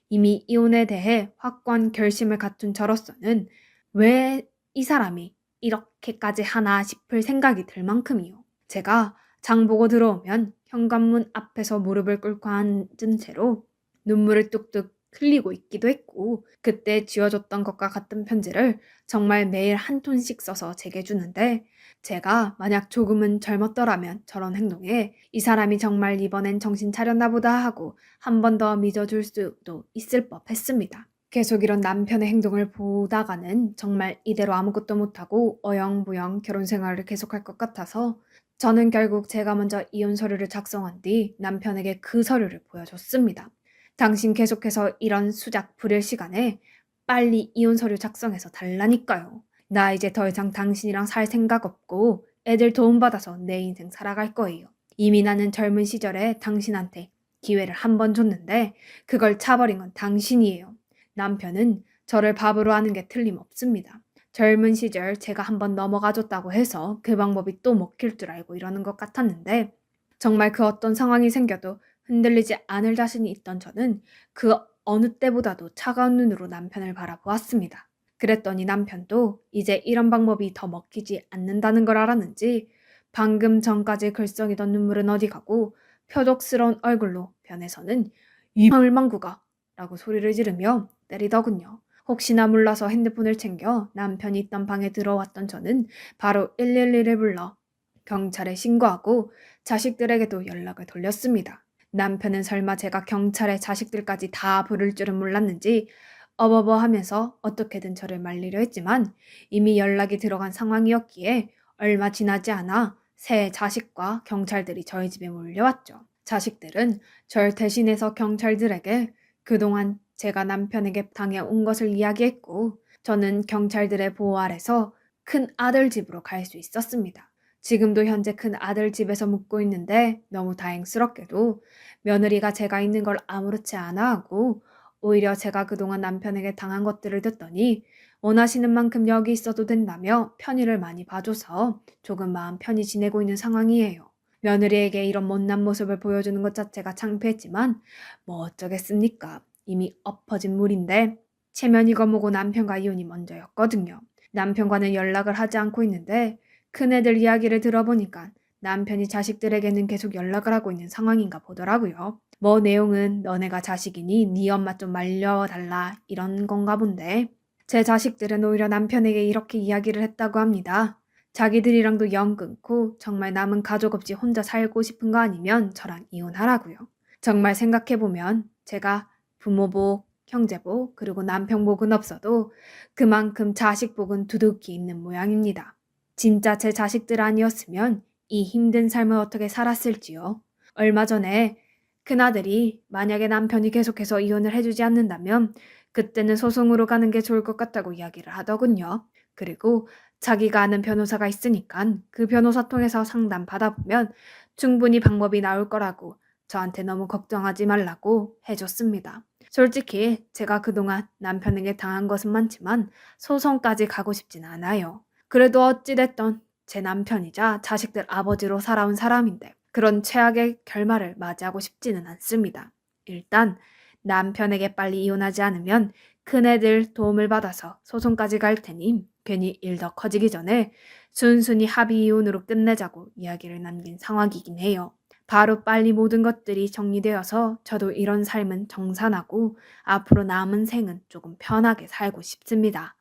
이미 이혼에 대해 확고한 결심을 갖춘 저로서는 왜 이 사람이 이렇게까지 하나 싶을 생각이 들 만큼이요. 제가 장 보고 들어오면 현관문 앞에서 무릎을 꿇고 앉은 채로 눈물을 뚝뚝 흘리고 있기도 했고, 그때 지워줬던 것과 같은 편지를 정말 매일 한 톤씩 써서 제게 주는데, 제가 만약 조금은 젊었더라면 저런 행동에 이 사람이 정말 이번엔 정신 차렸나 보다 하고 한 번 더 믿어줄 수도 있을 법했습니다. 계속 이런 남편의 행동을 보다가는 정말 이대로 아무것도 못하고 어영부영 결혼 생활을 계속할 것 같아서 저는 결국 제가 먼저 이혼 서류를 작성한 뒤 남편에게 그 서류를 보여줬습니다. 당신 계속해서 이런 수작 부릴 시간에 빨리 이혼 서류 작성해서 달라니까요. 나 이제 더 이상 당신이랑 살 생각 없고 애들 도움받아서 내 인생 살아갈 거예요. 이미 나는 젊은 시절에 당신한테 기회를 한 번 줬는데 그걸 차버린 건 당신이에요. 남편은 저를 바보로 하는 게 틀림없습니다. 젊은 시절 제가 한번 넘어가줬다고 해서 그 방법이 또 먹힐 줄 알고 이러는 것 같았는데 정말 그 어떤 상황이 생겨도 흔들리지 않을 자신이 있던 저는 그 어느 때보다도 차가운 눈으로 남편을 바라보았습니다. 그랬더니 남편도 이제 이런 방법이 더 먹히지 않는다는 걸 알았는지 방금 전까지 글썽이던 눈물은 어디 가고 표독스러운 얼굴로 변해서는 이 방울망구가 라고 소리를 지르며 때리더군요. 혹시나 몰라서 핸드폰을 챙겨 남편이 있던 방에 들어왔던 저는 바로 112를 불러 경찰에 신고하고 자식들에게도 연락을 돌렸습니다. 남편은 설마 제가 경찰에 자식들까지 다 부를 줄은 몰랐는지 어버버 하면서 어떻게든 저를 말리려 했지만 이미 연락이 들어간 상황이었기에 얼마 지나지 않아 새 자식과 경찰들이 저희 집에 몰려왔죠. 자식들은 절 대신해서 경찰들에게 그동안 제가 남편에게 당해온 것을 이야기했고 저는 경찰들의 보호 아래서 큰 아들 집으로 갈 수 있었습니다. 지금도 현재 큰 아들 집에서 묵고 있는데 너무 다행스럽게도 며느리가 제가 있는 걸 아무렇지 않아 하고 오히려 제가 그동안 남편에게 당한 것들을 듣더니 원하시는 만큼 여기 있어도 된다며 편의를 많이 봐줘서 조금 마음 편히 지내고 있는 상황이에요. 며느리에게 이런 못난 모습을 보여주는 것 자체가 창피했지만 뭐 어쩌겠습니까. 이미 엎어진 물인데 체면이고 뭐고 남편과 이혼이 먼저였거든요. 남편과는 연락을 하지 않고 있는데 큰애들 이야기를 들어보니까 남편이 자식들에게는 계속 연락을 하고 있는 상황인가 보더라고요. 뭐 내용은 너네가 자식이니 네 엄마 좀 말려달라 이런 건가 본데 제 자식들은 오히려 남편에게 이렇게 이야기를 했다고 합니다. 자기들이랑도 연 끊고 정말 남은 가족 없이 혼자 살고 싶은 거 아니면 저랑 이혼하라고요. 정말 생각해보면 제가 부모 복, 형제 복, 그리고 남편 복은 없어도 그만큼 자식 복은 두둑히 있는 모양입니다. 진짜 제 자식들 아니었으면 이 힘든 삶을 어떻게 살았을지요. 얼마 전에 큰아들이 만약에 남편이 계속해서 이혼을 해주지 않는다면 그때는 소송으로 가는 게 좋을 것 같다고 이야기를 하더군요. 그리고 자기가 아는 변호사가 있으니까 그 변호사 통해서 상담 받아보면 충분히 방법이 나올 거라고 저한테 너무 걱정하지 말라고 해줬습니다. 솔직히 제가 그동안 남편에게 당한 것은 많지만 소송까지 가고 싶진 않아요. 그래도 어찌됐던 제 남편이자 자식들 아버지로 살아온 사람인데 그런 최악의 결말을 맞이하고 싶지는 않습니다. 일단 남편에게 빨리 이혼하지 않으면 큰애들 도움을 받아서 소송까지 갈 테니 괜히 일 더 커지기 전에 순순히 합의 이혼으로 끝내자고 이야기를 남긴 상황이긴 해요. 바로 빨리 모든 것들이 정리되어서 저도 이런 삶은 정산하고 앞으로 남은 생은 조금 편하게 살고 싶습니다.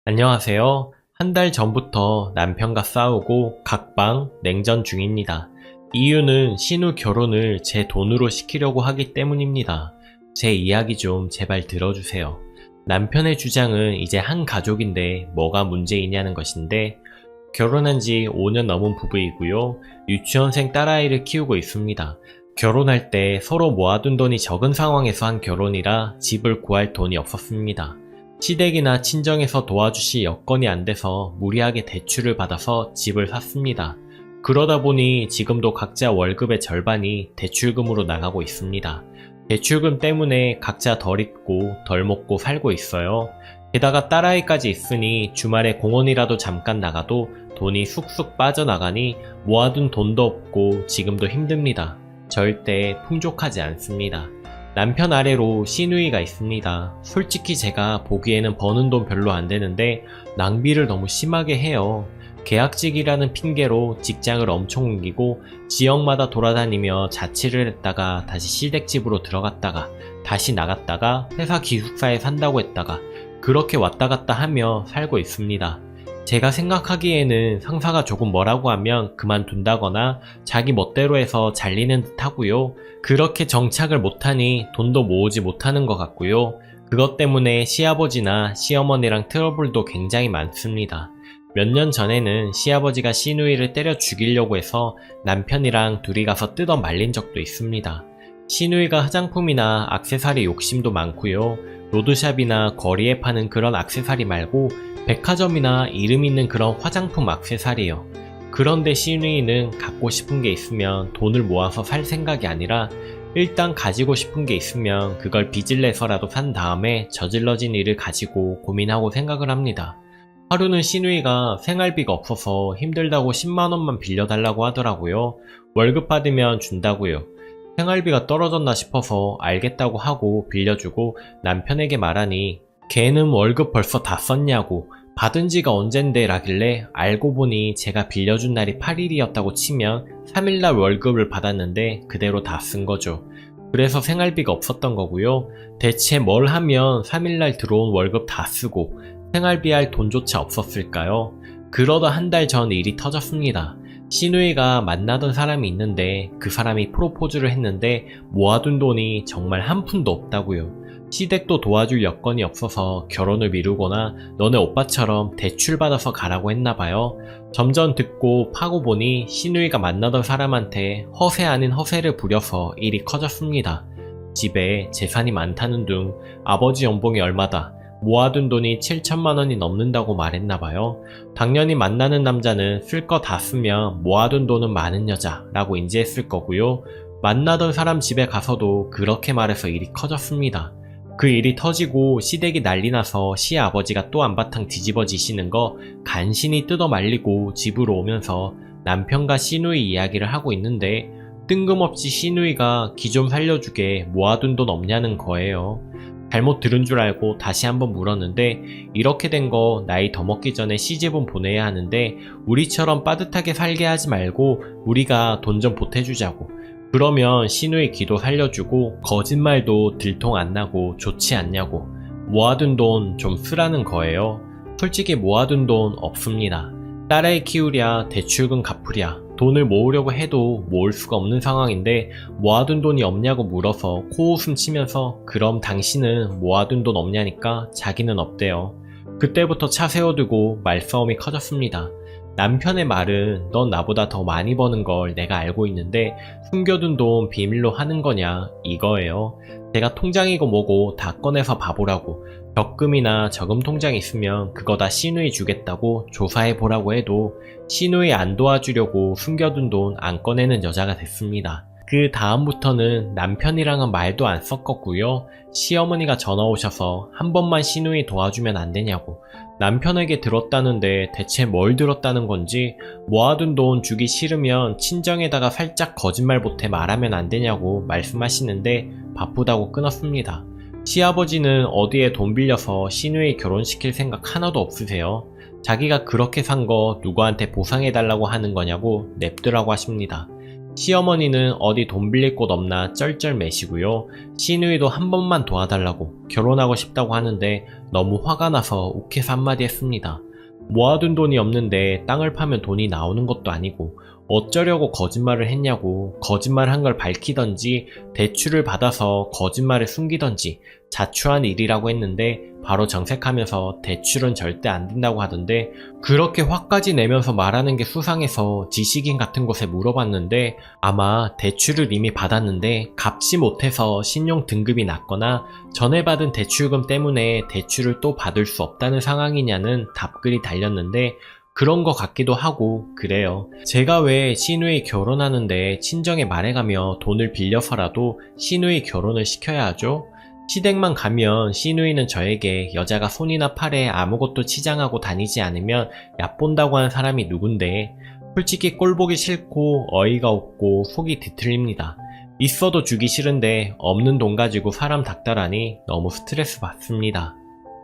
안녕하세요. 한 달 전부터 남편과 싸우고 각방 냉전 중입니다. 이유는 신우 결혼을 제 돈으로 시키려고 하기 때문입니다. 제 이야기 좀 제발 들어주세요. 남편의 주장은 이제 한 가족인데 뭐가 문제이냐는 것인데 결혼한 지 5년 넘은 부부이고요. 유치원생 딸아이를 키우고 있습니다. 결혼할 때 서로 모아둔 돈이 적은 상황에서 한 결혼이라 집을 구할 돈이 없었습니다. 시댁이나 친정에서 도와주실 여건이 안 돼서 무리하게 대출을 받아서 집을 샀습니다. 그러다 보니 지금도 각자 월급의 절반이 대출금으로 나가고 있습니다. 대출금 때문에 각자 덜 입고 덜 먹고 살고 있어요. 게다가 딸아이까지 있으니 주말에 공원이라도 잠깐 나가도 돈이 쑥쑥 빠져나가니 모아둔 돈도 없고 지금도 힘듭니다. 절대 풍족하지 않습니다. 남편 아래로 시누이가 있습니다. 솔직히 제가 보기에는 버는 돈 별로 안 되는데 낭비를 너무 심하게 해요. 계약직이라는 핑계로 직장을 엄청 옮기고 지역마다 돌아다니며 자취를 했다가 다시 시댁집으로 들어갔다가 다시 나갔다가 회사 기숙사에 산다고 했다가 그렇게 왔다 갔다 하며 살고 있습니다. 제가 생각하기에는 상사가 조금 뭐라고 하면 그만둔다거나 자기 멋대로 해서 잘리는 듯 하고요. 그렇게 정착을 못하니 돈도 모으지 못하는 것 같고요. 그것 때문에 시아버지나 시어머니랑 트러블도 굉장히 많습니다. 몇 년 전에는 시아버지가 시누이를 때려 죽이려고 해서 남편이랑 둘이 가서 뜯어 말린 적도 있습니다. 시누이가 화장품이나 액세서리 욕심도 많고요. 로드샵이나 거리에 파는 그런 액세서리 말고 백화점이나 이름 있는 그런 화장품 액세서리요. 그런데 시누이는 갖고 싶은 게 있으면 돈을 모아서 살 생각이 아니라 일단 가지고 싶은 게 있으면 그걸 빚을 내서라도 산 다음에 저질러진 일을 가지고 고민하고 생각을 합니다. 하루는 시누이가 생활비가 없어서 힘들다고 10만원만 빌려달라고 하더라고요. 월급 받으면 준다고요. 생활비가 떨어졌나 싶어서 알겠다고 하고 빌려주고 남편에게 말하니 걔는 월급 벌써 다 썼냐고 받은 지가 언젠데 라길래 알고 보니 제가 빌려준 날이 8일이었다고 치면 3일날 월급을 받았는데 그대로 다 쓴 거죠. 그래서 생활비가 없었던 거고요. 대체 뭘 하면 3일날 들어온 월급 다 쓰고 생활비 할 돈조차 없었을까요? 그러다 한 달 전 일이 터졌습니다. 시누이가 만나던 사람이 있는데 그 사람이 프로포즈를 했는데 모아둔 돈이 정말 한 푼도 없다고요. 시댁도 도와줄 여건이 없어서 결혼을 미루거나 너네 오빠처럼 대출받아서 가라고 했나봐요. 점점 듣고 파고 보니 시누이가 만나던 사람한테 허세 아닌 허세를 부려서 일이 커졌습니다. 집에 재산이 많다는 둥, 아버지 연봉이 얼마다, 모아둔 돈이 7천만원이 넘는다고 말했나봐요. 당연히 만나는 남자는 쓸 거 다 쓰면 모아둔 돈은 많은 여자라고 인지했을 거고요. 만나던 사람 집에 가서도 그렇게 말해서 일이 커졌습니다. 그 일이 터지고 시댁이 난리나서 시아버지가 또 한바탕 뒤집어지시는 거 간신히 뜯어 말리고 집으로 오면서 남편과 시누이 이야기를 하고 있는데 뜬금없이 시누이가 기 좀 살려주게 모아둔 돈 없냐는 거예요. 잘못 들은 줄 알고 다시 한번 물었는데 이렇게 된 거 나이 더 먹기 전에 시집은 보내야 하는데 우리처럼 빠듯하게 살게 하지 말고 우리가 돈 좀 보태주자고. 그러면 시누이 기도 살려주고 거짓말도 들통 안 나고 좋지 않냐고. 모아둔 돈 좀 쓰라는 거예요. 솔직히 모아둔 돈 없습니다. 딸아이 키우랴 대출금 갚으랴 돈을 모으려고 해도 모을 수가 없는 상황인데 모아둔 돈이 없냐고 물어서 코웃음 치면서 그럼 당신은 모아둔 돈 없냐니까 자기는 없대요. 그때부터 차 세워두고 말싸움이 커졌습니다. 남편의 말은 넌 나보다 더 많이 버는 걸 내가 알고 있는데 숨겨둔 돈 비밀로 하는 거냐 이거예요. 제가 통장이고 뭐고 다 꺼내서 봐보라고. 적금이나 저금 통장 있으면 그거 다 시누이 주겠다고 조사해보라고 해도 시누이 안 도와주려고 숨겨둔 돈 안 꺼내는 여자가 됐습니다. 그 다음부터는 남편이랑은 말도 안 섞었고요. 시어머니가 전화 오셔서 한 번만 시누이 도와주면 안 되냐고. 남편에게 들었다는데 대체 뭘 들었다는 건지 모아둔 돈 주기 싫으면 친정에다가 살짝 거짓말 보태 말하면 안 되냐고 말씀하시는데 바쁘다고 끊었습니다. 시아버지는 어디에 돈 빌려서 시누이 결혼시킬 생각 하나도 없으세요. 자기가 그렇게 산 거 누구한테 보상해달라고 하는 거냐고 냅두라고 하십니다. 시어머니는 어디 돈 빌릴 곳 없나 쩔쩔매시고요. 시누이도 한 번만 도와달라고 결혼하고 싶다고 하는데 너무 화가 나서 욱해서 한마디 했습니다. 모아둔 돈이 없는데 땅을 파면 돈이 나오는 것도 아니고 어쩌려고 거짓말을 했냐고. 거짓말한 걸 밝히던지 대출을 받아서 거짓말을 숨기던지 자초한 일이라고 했는데 바로 정색하면서 대출은 절대 안 된다고 하던데 그렇게 화까지 내면서 말하는 게 수상해서 지식인 같은 곳에 물어봤는데 아마 대출을 이미 받았는데 갚지 못해서 신용 등급이 낮거나 전에 받은 대출금 때문에 대출을 또 받을 수 없다는 상황이냐는 답글이 달렸는데 그런 거 같기도 하고 그래요. 제가 왜 시누이 결혼하는데 친정에 말해가며 돈을 빌려서라도 시누이 결혼을 시켜야 하죠? 시댁만 가면 시누이는 저에게 여자가 손이나 팔에 아무것도 치장하고 다니지 않으면 얕본다고 하는 사람이 누군데, 솔직히 꼴보기 싫고 어이가 없고 속이 뒤틀립니다. 있어도 주기 싫은데 없는 돈 가지고 사람 닥달하니 너무 스트레스 받습니다.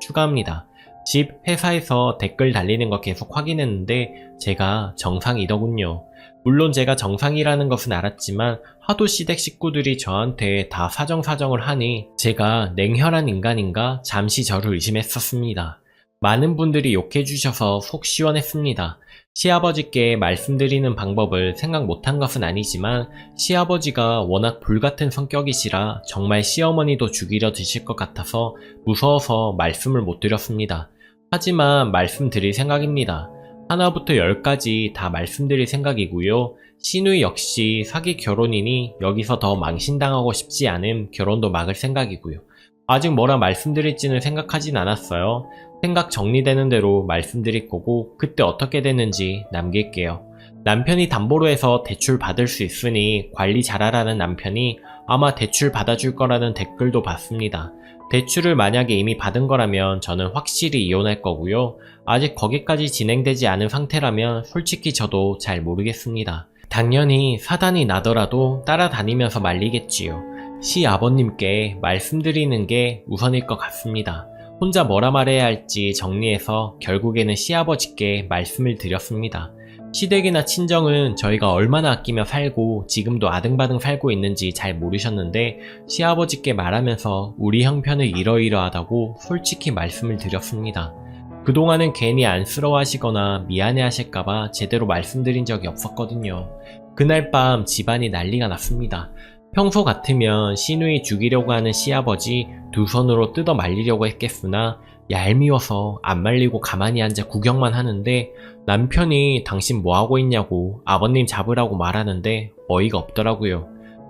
추가합니다. 집, 회사에서 댓글 달리는 거 계속 확인했는데 제가 정상이더군요. 물론 제가 정상이라는 것은 알았지만 하도 시댁 식구들이 저한테 다 사정사정을 하니 제가 냉혈한 인간인가 잠시 저를 의심했었습니다. 많은 분들이 욕해주셔서 속 시원했습니다. 시아버지께 말씀드리는 방법을 생각 못한 것은 아니지만 시아버지가 워낙 불같은 성격이시라 정말 시어머니도 죽이려 드실 것 같아서 무서워서 말씀을 못 드렸습니다. 하지만 말씀드릴 생각입니다. 하나부터 열까지 다 말씀드릴 생각이고요. 시누이 역시 사기 결혼이니 여기서 더 망신당하고 싶지 않음 결혼도 막을 생각이고요. 아직 뭐라 말씀드릴지는 생각하진 않았어요. 생각 정리되는 대로 말씀드릴 거고 그때 어떻게 됐는지 남길게요. 남편이 담보로 해서 대출 받을 수 있으니 관리 잘하라는 남편이 아마 대출 받아줄 거라는 댓글도 봤습니다. 대출을 만약에 이미 받은 거라면 저는 확실히 이혼할 거고요. 아직 거기까지 진행되지 않은 상태라면 솔직히 저도 잘 모르겠습니다. 당연히 사단이 나더라도 따라다니면서 말리겠지요. 시아버님께 말씀드리는 게 우선일 것 같습니다. 혼자 뭐라 말해야 할지 정리해서 결국에는 시아버지께 말씀을 드렸습니다. 시댁이나 친정은 저희가 얼마나 아끼며 살고 지금도 아등바등 살고 있는지 잘 모르셨는데 시아버지께 말하면서 우리 형편을 이러이러하다고 솔직히 말씀을 드렸습니다. 그동안은 괜히 안쓰러워하시거나 미안해하실까봐 제대로 말씀드린 적이 없었거든요. 그날 밤 집안이 난리가 났습니다. 평소 같으면 시누이 죽이려고 하는 시아버지 두 손으로 뜯어 말리려고 했겠으나 얄미워서 안 말리고 가만히 앉아 구경만 하는데 남편이 당신 뭐하고 있냐고 아버님 잡으라고 말하는데 어이가 없더라고요.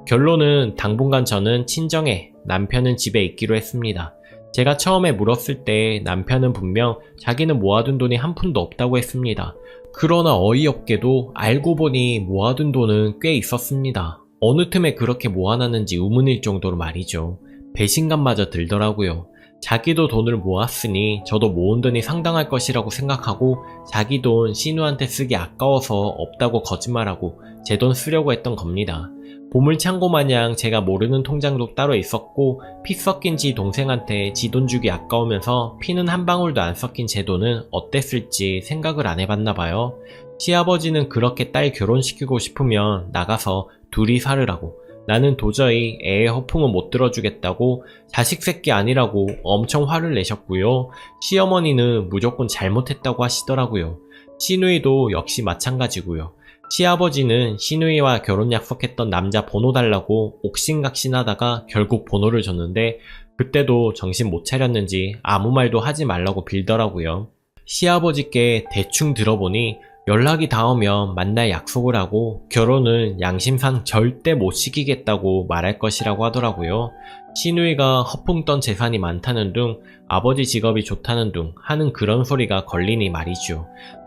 결론은 당분간 저는 친정에, 남편은 집에 있기로 했습니다. 제가 처음에 물었을 때 남편은 분명 자기는 모아둔 돈이 한 푼도 없다고 했습니다. 그러나 어이없게도 알고 보니 모아둔 돈은 꽤 있었습니다. 어느 틈에 그렇게 모아놨는지 의문일 정도로 말이죠. 배신감마저 들더라고요. 자기도 돈을 모았으니 저도 모은 돈이 상당할 것이라고 생각하고 자기 돈 시누한테 쓰기 아까워서 없다고 거짓말하고 제 돈 쓰려고 했던 겁니다. 보물창고 마냥 제가 모르는 통장도 따로 있었고 피 섞인 지 동생한테 지 돈 주기 아까우면서 피는 한 방울도 안 섞인 제 돈은 어땠을지 생각을 안 해봤나봐요. 시아버지는 그렇게 딸 결혼시키고 싶으면 나가서 둘이 살으라고, 나는 도저히 애의 허풍은 못 들어주겠다고 자식 새끼 아니라고 엄청 화를 내셨고요. 시어머니는 무조건 잘못했다고 하시더라고요. 시누이도 역시 마찬가지고요. 시아버지는 시누이와 결혼 약속했던 남자 번호 달라고 옥신각신하다가 결국 번호를 줬는데 그때도 정신 못 차렸는지 아무 말도 하지 말라고 빌더라고요. 시아버지께 대충 들어보니 연락이 닿으면 만날 약속을 하고 결혼은 양심상 절대 못 시키겠다고 말할 것이라고 하더라고요. 시누이가 허풍 떤 재산이 많다는 둥, 아버지 직업이 좋다는 둥 하는 그런 소리가 걸리니 말이죠.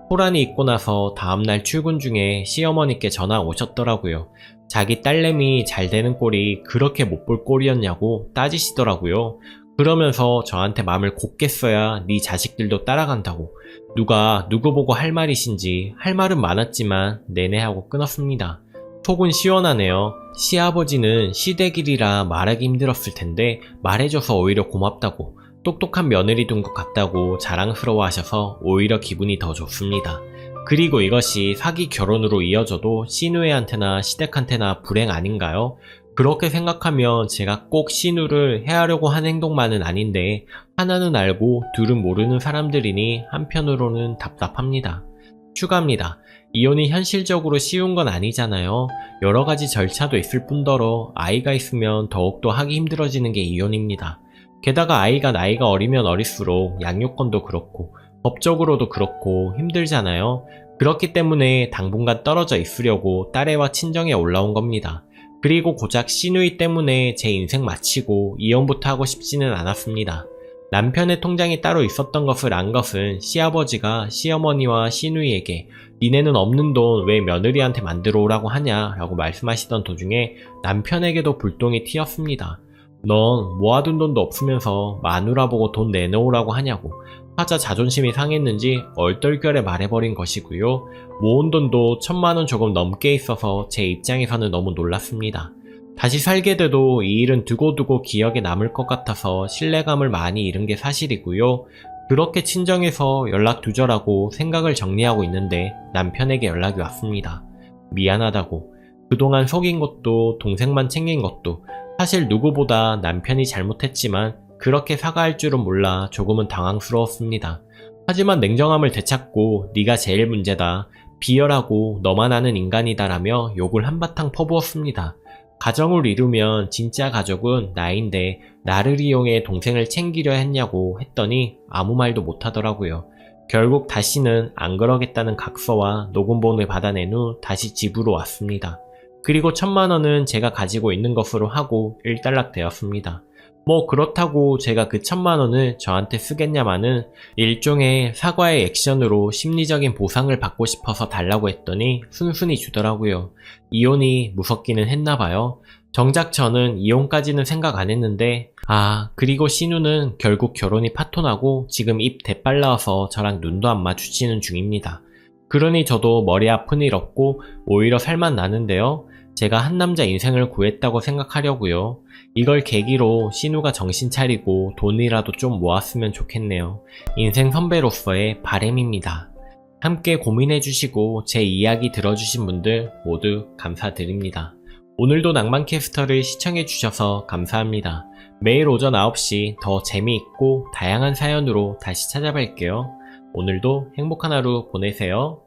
호란이 있고 나서 다음날 출근 중에 시어머니께 전화 오셨더라고요. 자기 딸내미 잘 되는 꼴이 그렇게 못 볼 꼴이었냐고 따지시더라고요. 그러면서 저한테 마음을 곱게 써야 네 자식들도 따라간다고, 누가 누구 보고 할 말이신지 할 말은 많았지만 내내 하고 끊었습니다. 속은 시원하네요. 시아버지는 시댁일이라 말하기 힘들었을 텐데 말해줘서 오히려 고맙다고, 똑똑한 며느리 둔 것 같다고 자랑스러워 하셔서 오히려 기분이 더 좋습니다. 그리고 이것이 사기 결혼으로 이어져도 시누이한테나 시댁한테나 불행 아닌가요? 그렇게 생각하면 제가 꼭 시누를 해하려고 한 행동만은 아닌데 하나는 알고 둘은 모르는 사람들이니 한편으로는 답답합니다. 추가합니다. 이혼이 현실적으로 쉬운 건 아니잖아요. 여러 가지 절차도 있을 뿐더러 아이가 있으면 더욱더 하기 힘들어지는 게 이혼입니다. 게다가 아이가 나이가 어리면 어릴수록 양육권도 그렇고 법적으로도 그렇고 힘들잖아요. 그렇기 때문에 당분간 떨어져 있으려고 딸애와 친정에 올라온 겁니다. 그리고 고작 시누이 때문에 제 인생 마치고 이혼부터 하고 싶지는 않았습니다. 남편의 통장이 따로 있었던 것을 안 것은 시아버지가 시어머니와 시누이에게 니네는 없는 돈 왜 며느리한테 만들어 오라고 하냐 라고 말씀하시던 도중에 남편에게도 불똥이 튀었습니다. 넌 모아둔 돈도 없으면서 마누라 보고 돈 내놓으라고 하냐고 하자 자존심이 상했는지 얼떨결에 말해버린 것이고요. 모은 돈도 1,000만 원 조금 넘게 있어서 제 입장에서는 너무 놀랐습니다. 다시 살게 돼도 이 일은 두고두고 기억에 남을 것 같아서 신뢰감을 많이 잃은 게 사실이고요. 그렇게 친정에서 연락 두절하고 생각을 정리하고 있는데 남편에게 연락이 왔습니다. 미안하다고. 그동안 속인 것도 동생만 챙긴 것도 사실 누구보다 남편이 잘못했지만 그렇게 사과할 줄은 몰라 조금은 당황스러웠습니다. 하지만 냉정함을 되찾고 네가 제일 문제다. 비열하고 너만 아는 인간이다라며 욕을 한바탕 퍼부었습니다. 가정을 이루면 진짜 가족은 나인데 나를 이용해 동생을 챙기려 했냐고 했더니 아무 말도 못하더라고요. 결국 다시는 안 그러겠다는 각서와 녹음본을 받아낸 후 다시 집으로 왔습니다. 그리고 1,000만 원은 제가 가지고 있는 것으로 하고 일단락 되었습니다. 뭐 그렇다고 제가 그 1,000만 원을 저한테 쓰겠냐마는 일종의 사과의 액션으로 심리적인 보상을 받고 싶어서 달라고 했더니 순순히 주더라고요. 이혼이 무섭기는 했나봐요. 정작 저는 이혼까지는 생각 안 했는데 그리고 신우는 결국 결혼이 파토나고 지금 입 대빨 나와서 저랑 눈도 안 마주치는 중입니다. 그러니 저도 머리 아픈 일 없고 오히려 살만 나는데요. 제가 한 남자 인생을 구했다고 생각하려고요. 이걸 계기로 신우가 정신 차리고 돈이라도 좀 모았으면 좋겠네요. 인생 선배로서의 바람입니다. 함께 고민해주시고 제 이야기 들어주신 분들 모두 감사드립니다. 오늘도 낭만캐스터를 시청해주셔서 감사합니다. 매일 오전 9시 더 재미있고 다양한 사연으로 다시 찾아뵐게요. 오늘도 행복한 하루 보내세요.